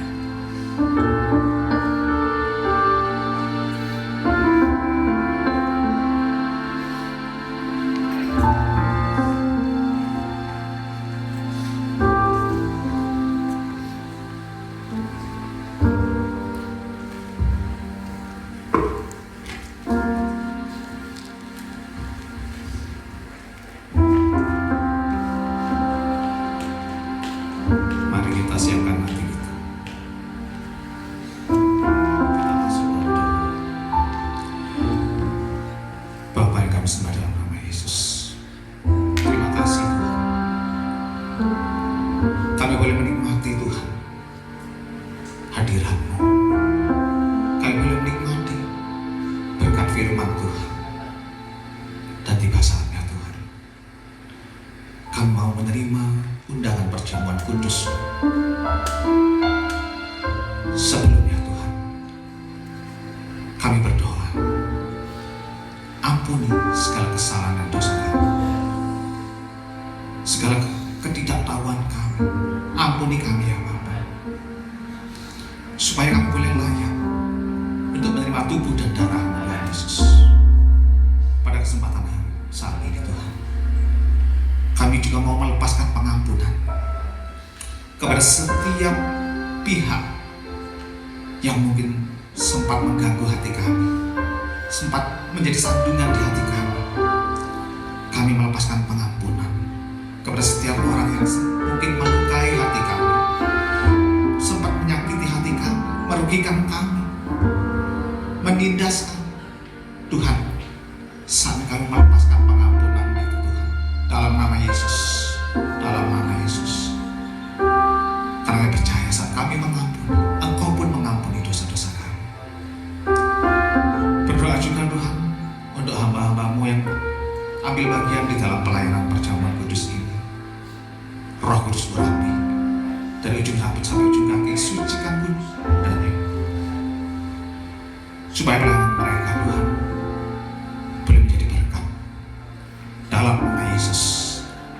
Tuhan mau menerima undangan perjamuan kudus. Sebelumnya Tuhan, kami berdoa, ampuni segala kesalahan dan dosa kami, segala ketidaktahuan kami. Ampuni kami ya Bapa, supaya kami boleh layak untuk menerima tubuh dan darah-Mu ya Yesus. Pada kesempatan saat ini Tuhan, kami juga mau melepaskan pengampunan kepada setiap pihak yang mungkin sempat mengganggu hati kami, sempat menjadi sandungan di hati kami. Kami melepaskan pengampunan kepada setiap orang yang mungkin melukai hati kami, sempat menyakiti hati kami, merugikan kami, menindas kami. Tuhan, saat kami melepaskan pengampunan itu Tuhan, dalam nama Yesus, dalam nama Yesus. Karena kami percaya saat kami mengampuni, Engkau pun mengampuni dosa-dosa kami. Berdoa juga Tuhan untuk hamba-hamba-Mu yang ambil bagian di dalam pelayanan perjamuan kudus ini. Roh Kudus urapi dari ujung rambut sampai ujung kaki, sucikan kudus dan supaya pelayanan mereka Tuhan boleh menjadi berkat dalam nama Yesus.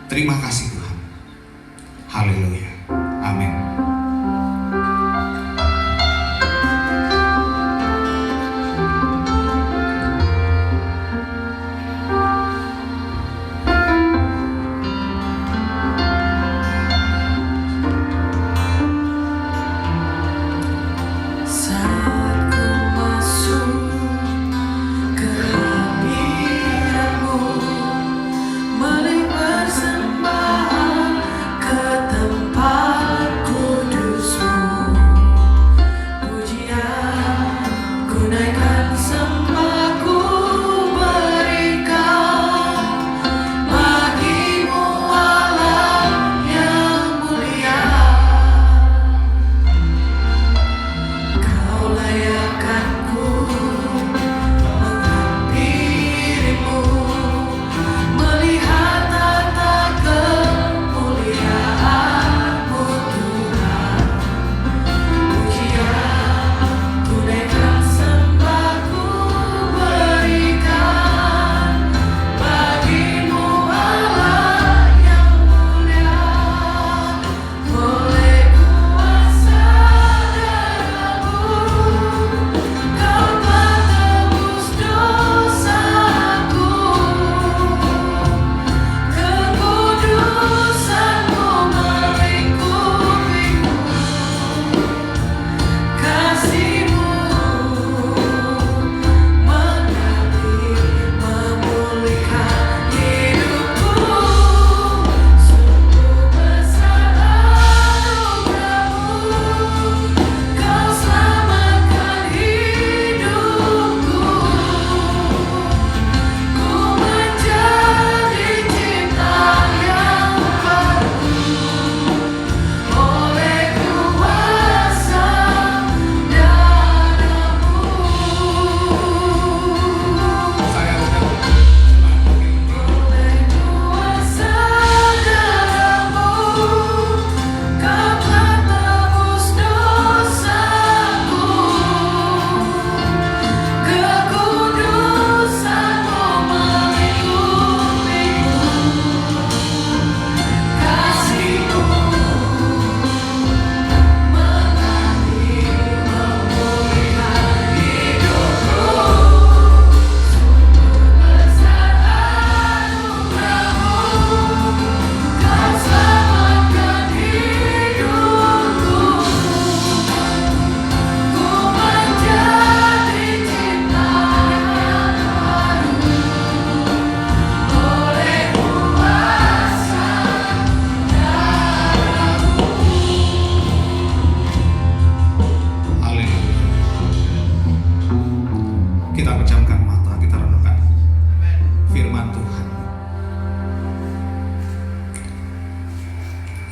Terima kasih Tuhan. Haleluya. Amin.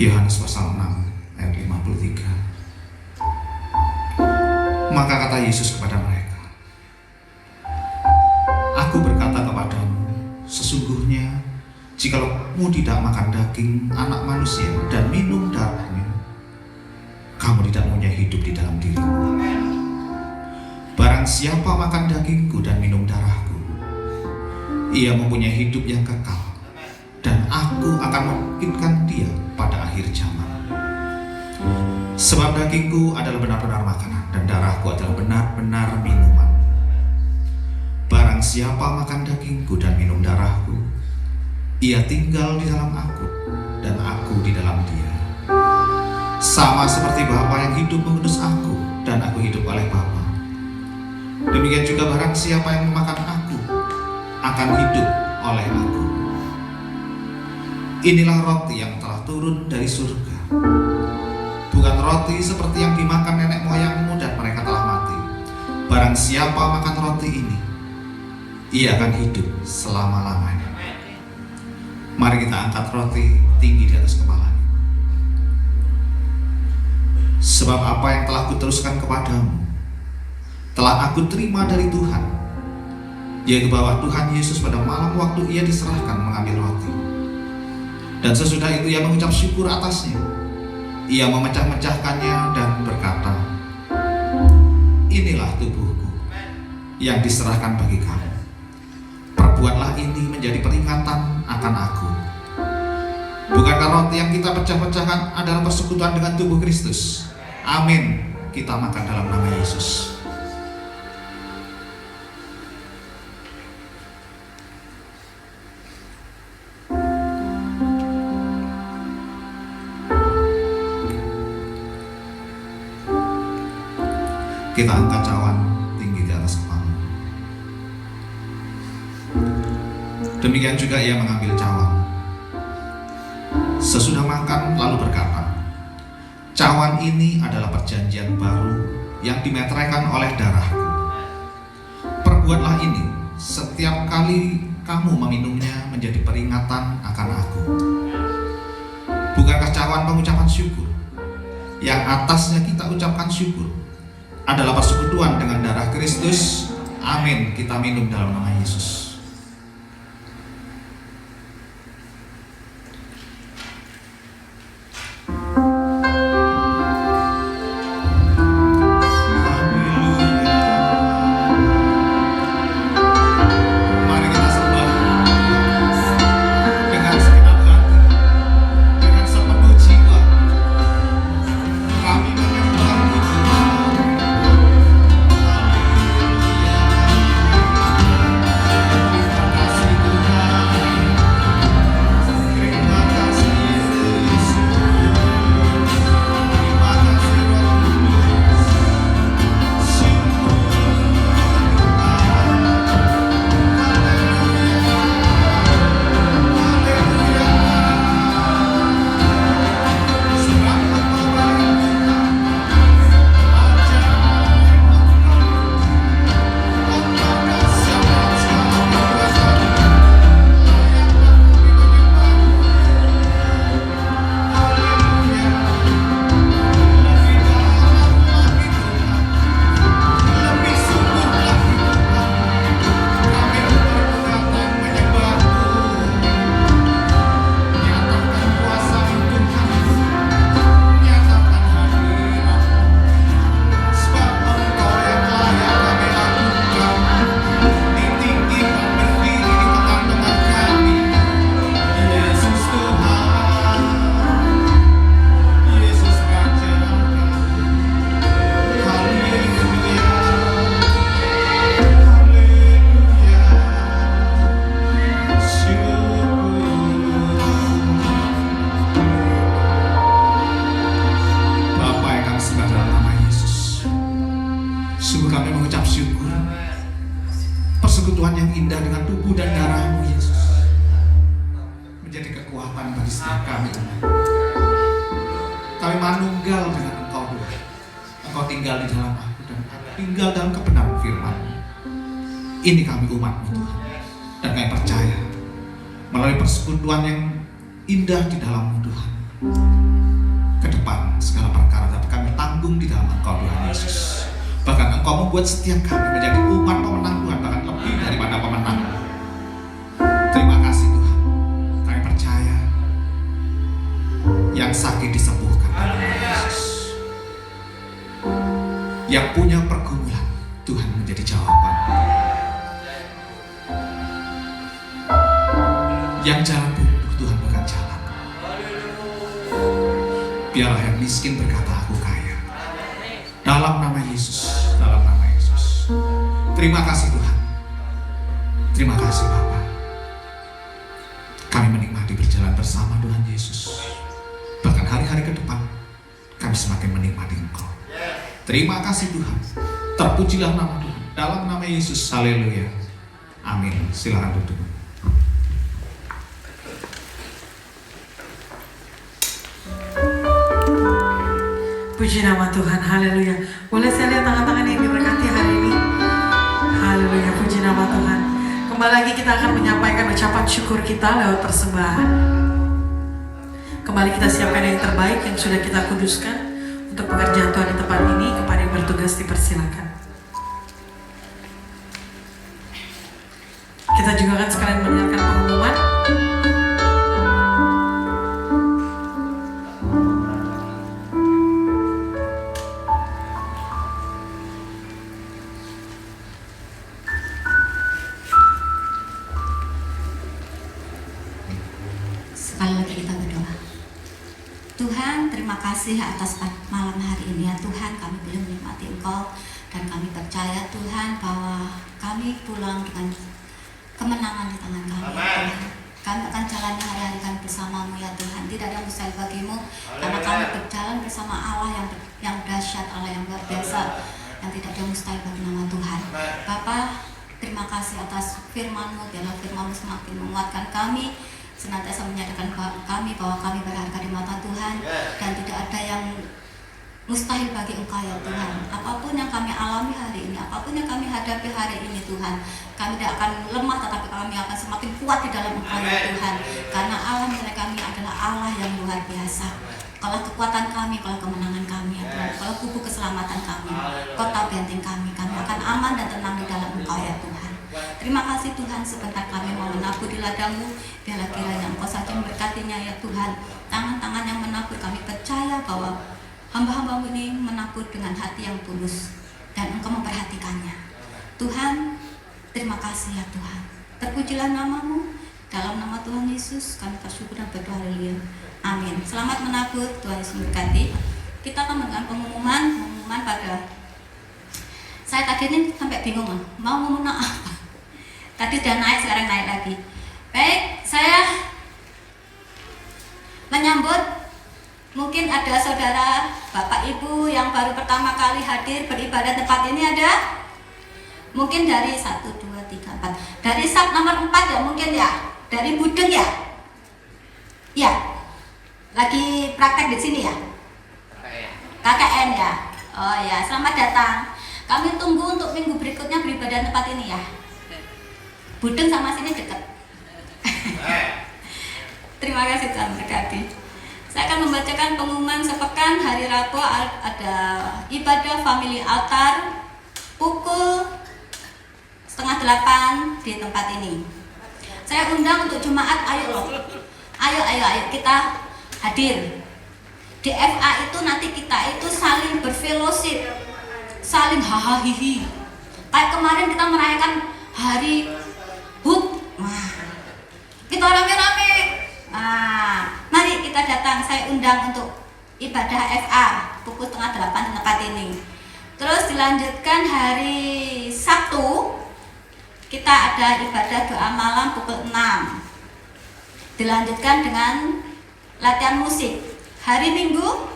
Yohanes pasal 6 ayat 53. Maka kata Yesus kepada mereka, Aku berkata kepadamu, sesungguhnya Jikalau tidak makan daging anak manusia dan minum darahnya, kamu tidak mempunyai hidup di dalam dirimu. Barang siapa makan dagingku dan minum darahku, ia mempunyai hidup yang kekal, dan aku akan membangkitkan dia pada akhir zaman. Sebab dagingku adalah benar-benar makanan, dan darahku adalah benar-benar minuman. Barang siapa makan dagingku dan minum darahku, ia tinggal di dalam aku, dan aku di dalam dia. Sama seperti Bapa yang hidup mengutus aku, dan aku hidup oleh Bapa. Demikian juga barang siapa yang memakan aku, akan hidup oleh aku. Inilah roti yang telah turun dari surga. Bukan roti seperti yang dimakan nenek moyangmu dan mereka telah mati. Barang siapa makan roti ini, ia akan hidup selama-lamanya. Mari kita angkat roti tinggi di atas kepala. Sebab apa yang telah kuteruskan kepadamu, telah aku terima dari Tuhan, yaitu bahwa Tuhan Yesus pada malam waktu ia diserahkan mengambil roti, dan sesudah itu ia mengucap syukur atasnya. Ia memecah-mecahkannya dan berkata, inilah tubuhku yang diserahkan bagi kamu. Perbuatlah ini menjadi peringatan akan aku. Bukankah roti yang kita pecah-pecahkan adalah persekutuan dengan tubuh Kristus? Amin. Kita makan dalam nama Yesus. Kita angkat cawan tinggi di atas kepala. Demikian juga ia mengambil cawan. Sesudah makan lalu berkata, cawan ini adalah perjanjian baru yang dimeteraikan oleh darahku. Perbuatlah ini setiap kali kamu meminumnya menjadi peringatan akan aku. Bukankah cawan pengucapan syukur, yang atasnya kita ucapkan syukur, adalah persekutuan dengan darah Kristus? Amin. Kita minum dalam nama Yesus. Persekutuan yang indah dengan tubuh dan darah-Mu, Yesus, menjadi kekuatan bagi setiap kami. Kami manunggal dengan Engkau, Tuhan. Engkau tinggal di dalam aku dan aku tinggal dalam kebenaran firman-Mu. Ini kami umat-Mu, Tuhan, dan kami percaya melalui persekutuan yang indah di dalam-Mu, Tuhan, ke depan segala perkara dapat kami tanggung di dalam Engkau, Tuhan Yesus. Bahkan Engkau membuat setiap kami menjadi umat pemenang, Tuhan, bahkan lebih daripada pemenang. Terima kasih, Tuhan. Kami yang punya pergumulan, Tuhan menjadi jawaban. Yang jalan buntu, Tuhan bukan jalan. Biarlah yang miskin berkata, aku kaya. Dalam nama Yesus, dalam nama Yesus. Terima kasih Tuhan. Terima kasih Bapa. Kami menikmati berjalan bersama Tuhan Yesus. Bahkan hari-hari ke depan, kami semakin menikmati Engkau. Terima kasih Tuhan. Terpujilah nama Tuhan. Dalam nama Yesus, haleluya. Amin. Silakan duduk. Puji nama Tuhan, haleluya. Boleh saya lihat tangan-tangan yang diberkati hari ini? Haleluya, puji nama Tuhan. Kembali lagi kita akan menyampaikan ucapan syukur kita lewat persembahan. Kembali kita siapkan yang terbaik yang sudah kita kuduskan untuk pekerjaan Tuhan di tempat ini. Kepada yang bertugas dipersilakan. Kita juga akan sekalian mendengarkan pengumuman. Sekali lagi kita berdoa. Tuhan, terima kasih atas malam hari ini ya Tuhan, kami boleh menikmati Engkau dan kami percaya Tuhan bahwa kami pulang dengan kemenangan di tangan kami ya Tuhan. Kami akan jalani hari-hari kami bersamamu ya Tuhan. Tidak ada yang mustahil bagimu karena kami berjalan bersama Allah yang dahsyat, Allah yang luar biasa, yang tidak ada yang mustahil bagi nama Tuhan. Bapa, terima kasih atas firman-Mu. Biarlah firman-Mu semakin menguatkan kami, senantiasa menyadarkan kami bahwa kami berharga di mata Tuhan dan tidak ada yang mustahil bagi Engkau ya Tuhan. Apapun yang kami alami hari ini, apapun yang kami hadapi hari ini Tuhan, kami tidak akan lemah tetapi kami akan semakin kuat di dalam Engkau ya Tuhan. Karena Allah milik kami adalah Allah yang luar biasa. Kalau kekuatan kami, kalau kemenangan kami ya Tuhan, kalau kubu keselamatan kami, kota benteng kami akan aman dan tenang di dalam Engkau ya Tuhan. Terima kasih Tuhan, sebentar kami mau menabur di ladang-Mu. Biarlah kiranya Engkau saja memberkatinya ya Tuhan. Tangan-tangan yang menabur, kami percaya bahwa hamba-hamba-Mu ini menabur dengan hati yang tulus dan Engkau memperhatikannya. Tuhan, terima kasih ya Tuhan. Terpujilah nama-Mu. Dalam nama Tuhan Yesus kami bersyukur dan berdoa, haleluya. Amin. Selamat menabur, Tuhan Yesus memberkati. Kita akan dengan pengumuman pada saya tadi ini sampai bingung mau ngomong apa. Tadi sudah naik, sekarang naik lagi. Baik, saya menyambut mungkin ada saudara, bapak ibu yang baru pertama kali hadir beribadah tempat ini ada. Mungkin dari 1, 2, 3, 4. Dari sub nomor 4 ya mungkin ya. Dari Budeng ya. Ya. Lagi praktek di sini ya. KKN ya. Oh ya, selamat datang. Kami tunggu untuk minggu berikutnya beribadah tempat ini ya. Budeng sama sini dekat. Terima kasih Tuhan berkati. Saya akan membacakan pengumuman sepekan. Hari Rabu ada ibadah family altar pukul 7:30 di tempat ini. Saya undang untuk jemaat, ayo kita hadir. Di FA itu nanti kita itu saling berfellowship, saling hahaha. Kayak kemarin kita merayakan hari HUT. Kita rame-rame. Mari kita datang. Saya undang untuk ibadah FA pukul 7:30 di tempat ini. Terus dilanjutkan hari Sabtu kita ada ibadah doa malam pukul 6. Dilanjutkan dengan latihan musik. Hari Minggu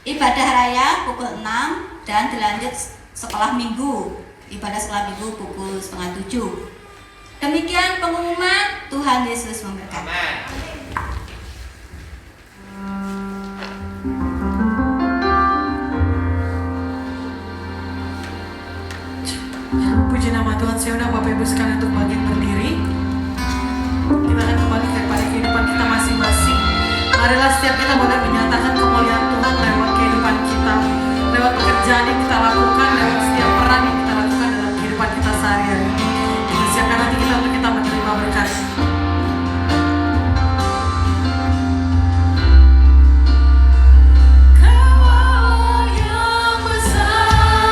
ibadah raya pukul 6 dan dilanjut sekolah minggu. Ibadah sekolah minggu pukul 6:30. Demikian pengumuman. Tuhan Yesus memberkati. Puji nama Tuhan. Saya undang Bapak Ibu sekalian untuk bagian berdiri. Kita akan kembali kepada kehidupan kita masing-masing. Marilah setiap kita boleh menyatakan kemuliaan Tuhan lewat kehidupan kita, lewat pekerjaan yang kita lakukan, lewat setiap peran yang kita lakukan dalam kehidupan kita sehari-hari. Kita siapkan hati kita untuk kita menerima berkat. Kau yang besar.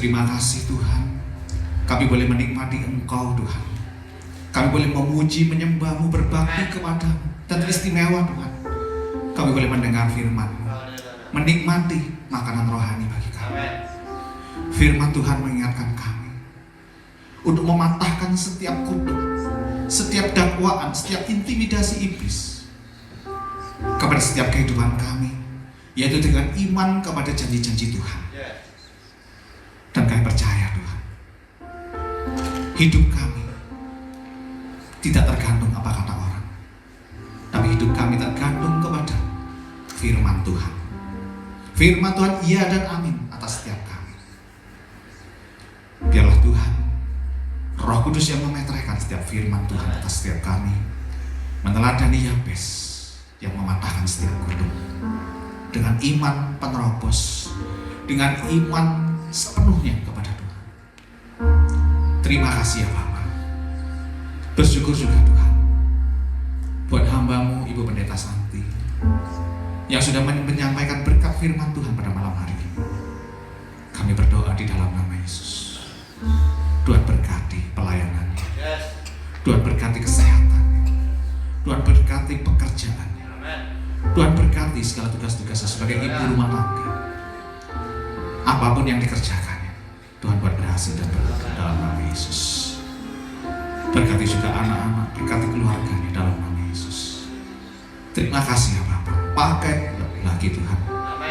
Terima kasih Tuhan, kami boleh menikmati Engkau Tuhan. Kami boleh memuji, menyembah-Mu, berbakti kepada-Mu. Dan istimewa Tuhan, kami boleh mendengar firman-Mu, menikmati makanan rohani bagi kami. Firman Tuhan mengingatkan kami untuk mematahkan setiap kutuk, setiap dakwaan, setiap intimidasi iblis kepada setiap kehidupan kami, yaitu dengan iman kepada janji-janji Tuhan. Dan kami percaya Tuhan, hidup kami tidak tergantung apa kata orang, tapi hidup kami tergantung kepada firman Tuhan. Firman Tuhan iya dan amin atas setiap kami. Biarlah Tuhan, Roh Kudus yang memeteraikan setiap firman Tuhan atas setiap kami, meneladani Yabes yang mematahkan setiap kutuk dengan iman penerobos, dengan iman sepenuhnya kepada Tuhan. Terima kasih ya Bapa. Bersyukur juga Tuhan buat hamba-Mu Ibu Pendeta Santi yang sudah menyampaikan berkat firman Tuhan pada malam hari ini. Kami berdoa di dalam nama Yesus. Tuhan berkati pelayanannya, Tuhan berkati kesehatannya, Tuhan berkati pekerjaannya, Tuhan berkati segala tugas-tugasnya sebagai ibu rumah tangga. Apapun yang dikerjakannya, Tuhan buat berhasil dan berkat dalam nama Yesus. Berkati juga anak-anak, berkati keluarganya dalam nama Yesus. Terima kasih ya Bapa. Pakai lebih lagi Tuhan,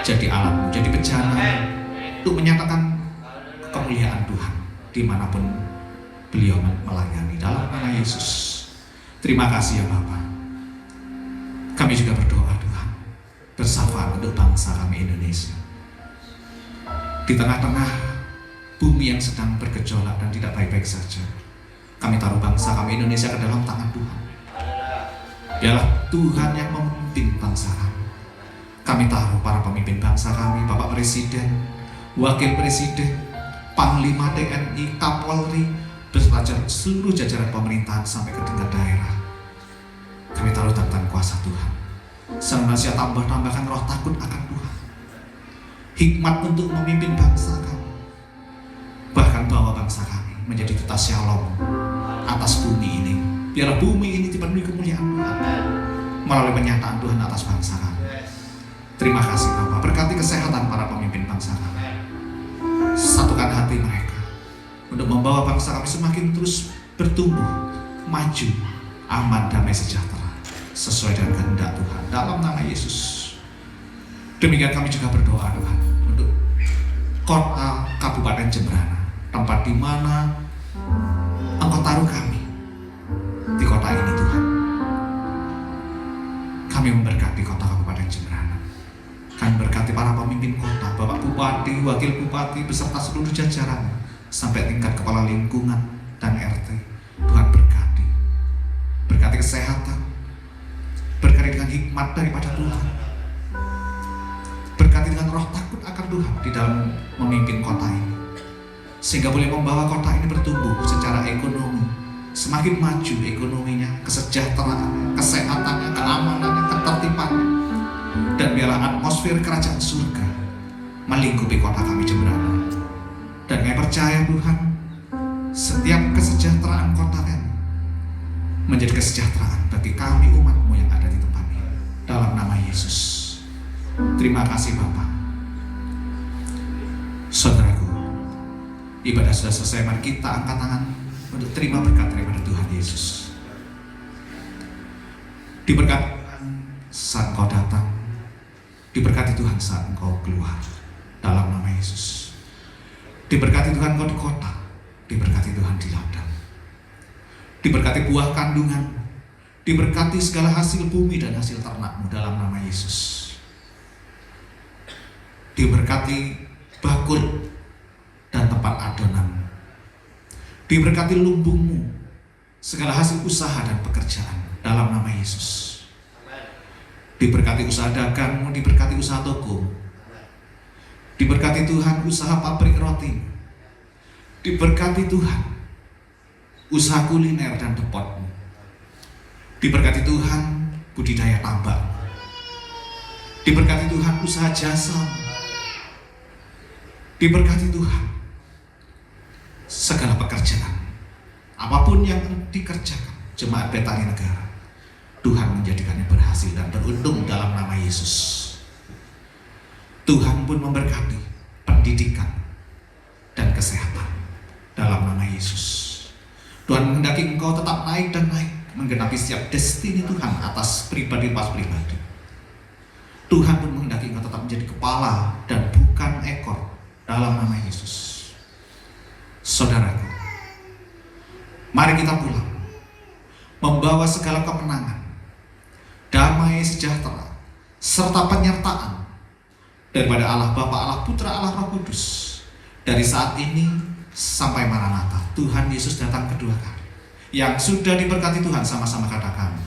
jadi alat-Mu, jadi bejana untuk menyatakan kemuliaan Tuhan dimanapun beliau melayani dalam nama Yesus. Terima kasih ya Bapa. Kami juga berdoa Tuhan, bersafar untuk bangsa kami Indonesia. Di tengah-tengah bumi yang sedang bergejolak dan tidak baik-baik saja, kami taruh bangsa kami Indonesia ke dalam tangan Tuhan. Biarlah Tuhan yang memimpin bangsa kami. Kami taruh para pemimpin bangsa kami, Bapak Presiden, Wakil Presiden, Panglima TNI, Kapolri, beserta seluruh jajaran pemerintahan sampai ke tingkat daerah. Kami taruh dalam kuasa Tuhan. Senantiasa tambahkan roh takut akan Tuhan, hikmat untuk memimpin bangsa kami, bahkan bawa bangsa kami menjadi duta Shalom atas bumi ini. Biarlah bumi ini dipenuhi kemuliaan Tuhan melalui penyataan Tuhan atas bangsa kami. Terima kasih Bapak. Berkati kesehatan para pemimpin bangsa kami. Satukan hati mereka untuk membawa bangsa kami semakin terus bertumbuh, maju, aman, damai, sejahtera sesuai dengan kehendak Tuhan dalam nama Yesus. Demikian kami juga berdoa Tuhan untuk kota Kabupaten Jembrana, tempat di mana Engkau taruh kami di kota ini Tuhan. Kami memberkati kota Kabupaten Jembrana. Kami berkati para pemimpin kota, Bapak Bupati, Wakil Bupati, beserta seluruh jajaran sampai tingkat kepala lingkungan dan RT. Tuhan berkati. Berkati kesehatan, berkati dengan hikmat daripada Tuhan, berkati dengan roh takut akan Tuhan di dalam memimpin kota ini, sehingga boleh membawa kota ini bertumbuh secara ekonomi, semakin maju ekonominya, kesejahteraannya, kesehatannya, keamanannya, ketertibannya. Dan biarlah atmosfer kerajaan surga melingkupi kota kami Jembrana. Dan kami percaya Tuhan, setiap kesejahteraan kota ini menjadi kesejahteraan bagi kami umat-Mu yang ada di tempat ini dalam nama Yesus. Terima kasih Bapak. Saudaraku, ibadah sudah selesai. Mari kita angkat tangan untuk terima berkat daripada Tuhan Yesus. Diberkati Tuhan saat Engkau datang, diberkati Tuhan saat Engkau keluar dalam nama Yesus. Diberkati Tuhan Engkau di kota, diberkati Tuhan di ladang, diberkati buah kandungan, diberkati segala hasil bumi dan hasil ternak-Mu dalam nama Yesus. Diberkati bakul dan tempat adonan, diberkati lumbung-Mu, segala hasil usaha dan pekerjaan dalam nama Yesus. Diberkati usaha dagang-Mu, diberkati usaha toko, diberkati Tuhan usaha pabrik roti, diberkati Tuhan usaha kuliner dan depot-Mu, diberkati Tuhan budidaya tambak, diberkati Tuhan usaha jasa, diberkati Tuhan segala pekerjaan, apapun yang dikerjakan jemaat Betani Negara, Tuhan menjadikannya berhasil dan beruntung dalam nama Yesus. Tuhan pun memberkati pendidikan dan kesehatan dalam nama Yesus. Tuhan menghendaki engkau tetap naik dan naik, menggenapi setiap destiny Tuhan atas pribadi. Tuhan pun menghendaki engkau tetap menjadi kepala dan bukan ekor dalam nama Yesus. Saudaraku, mari kita pulang membawa segala kemenangan, damai sejahtera, serta penyertaan daripada Allah Bapa, Allah Putra, Allah Roh Kudus dari saat ini sampai Maranatha. Tuhan Yesus datang kedua kali. Yang sudah diberkati Tuhan sama-sama katakan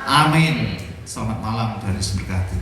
amin. Selamat malam, Tuhan Yesus berkati.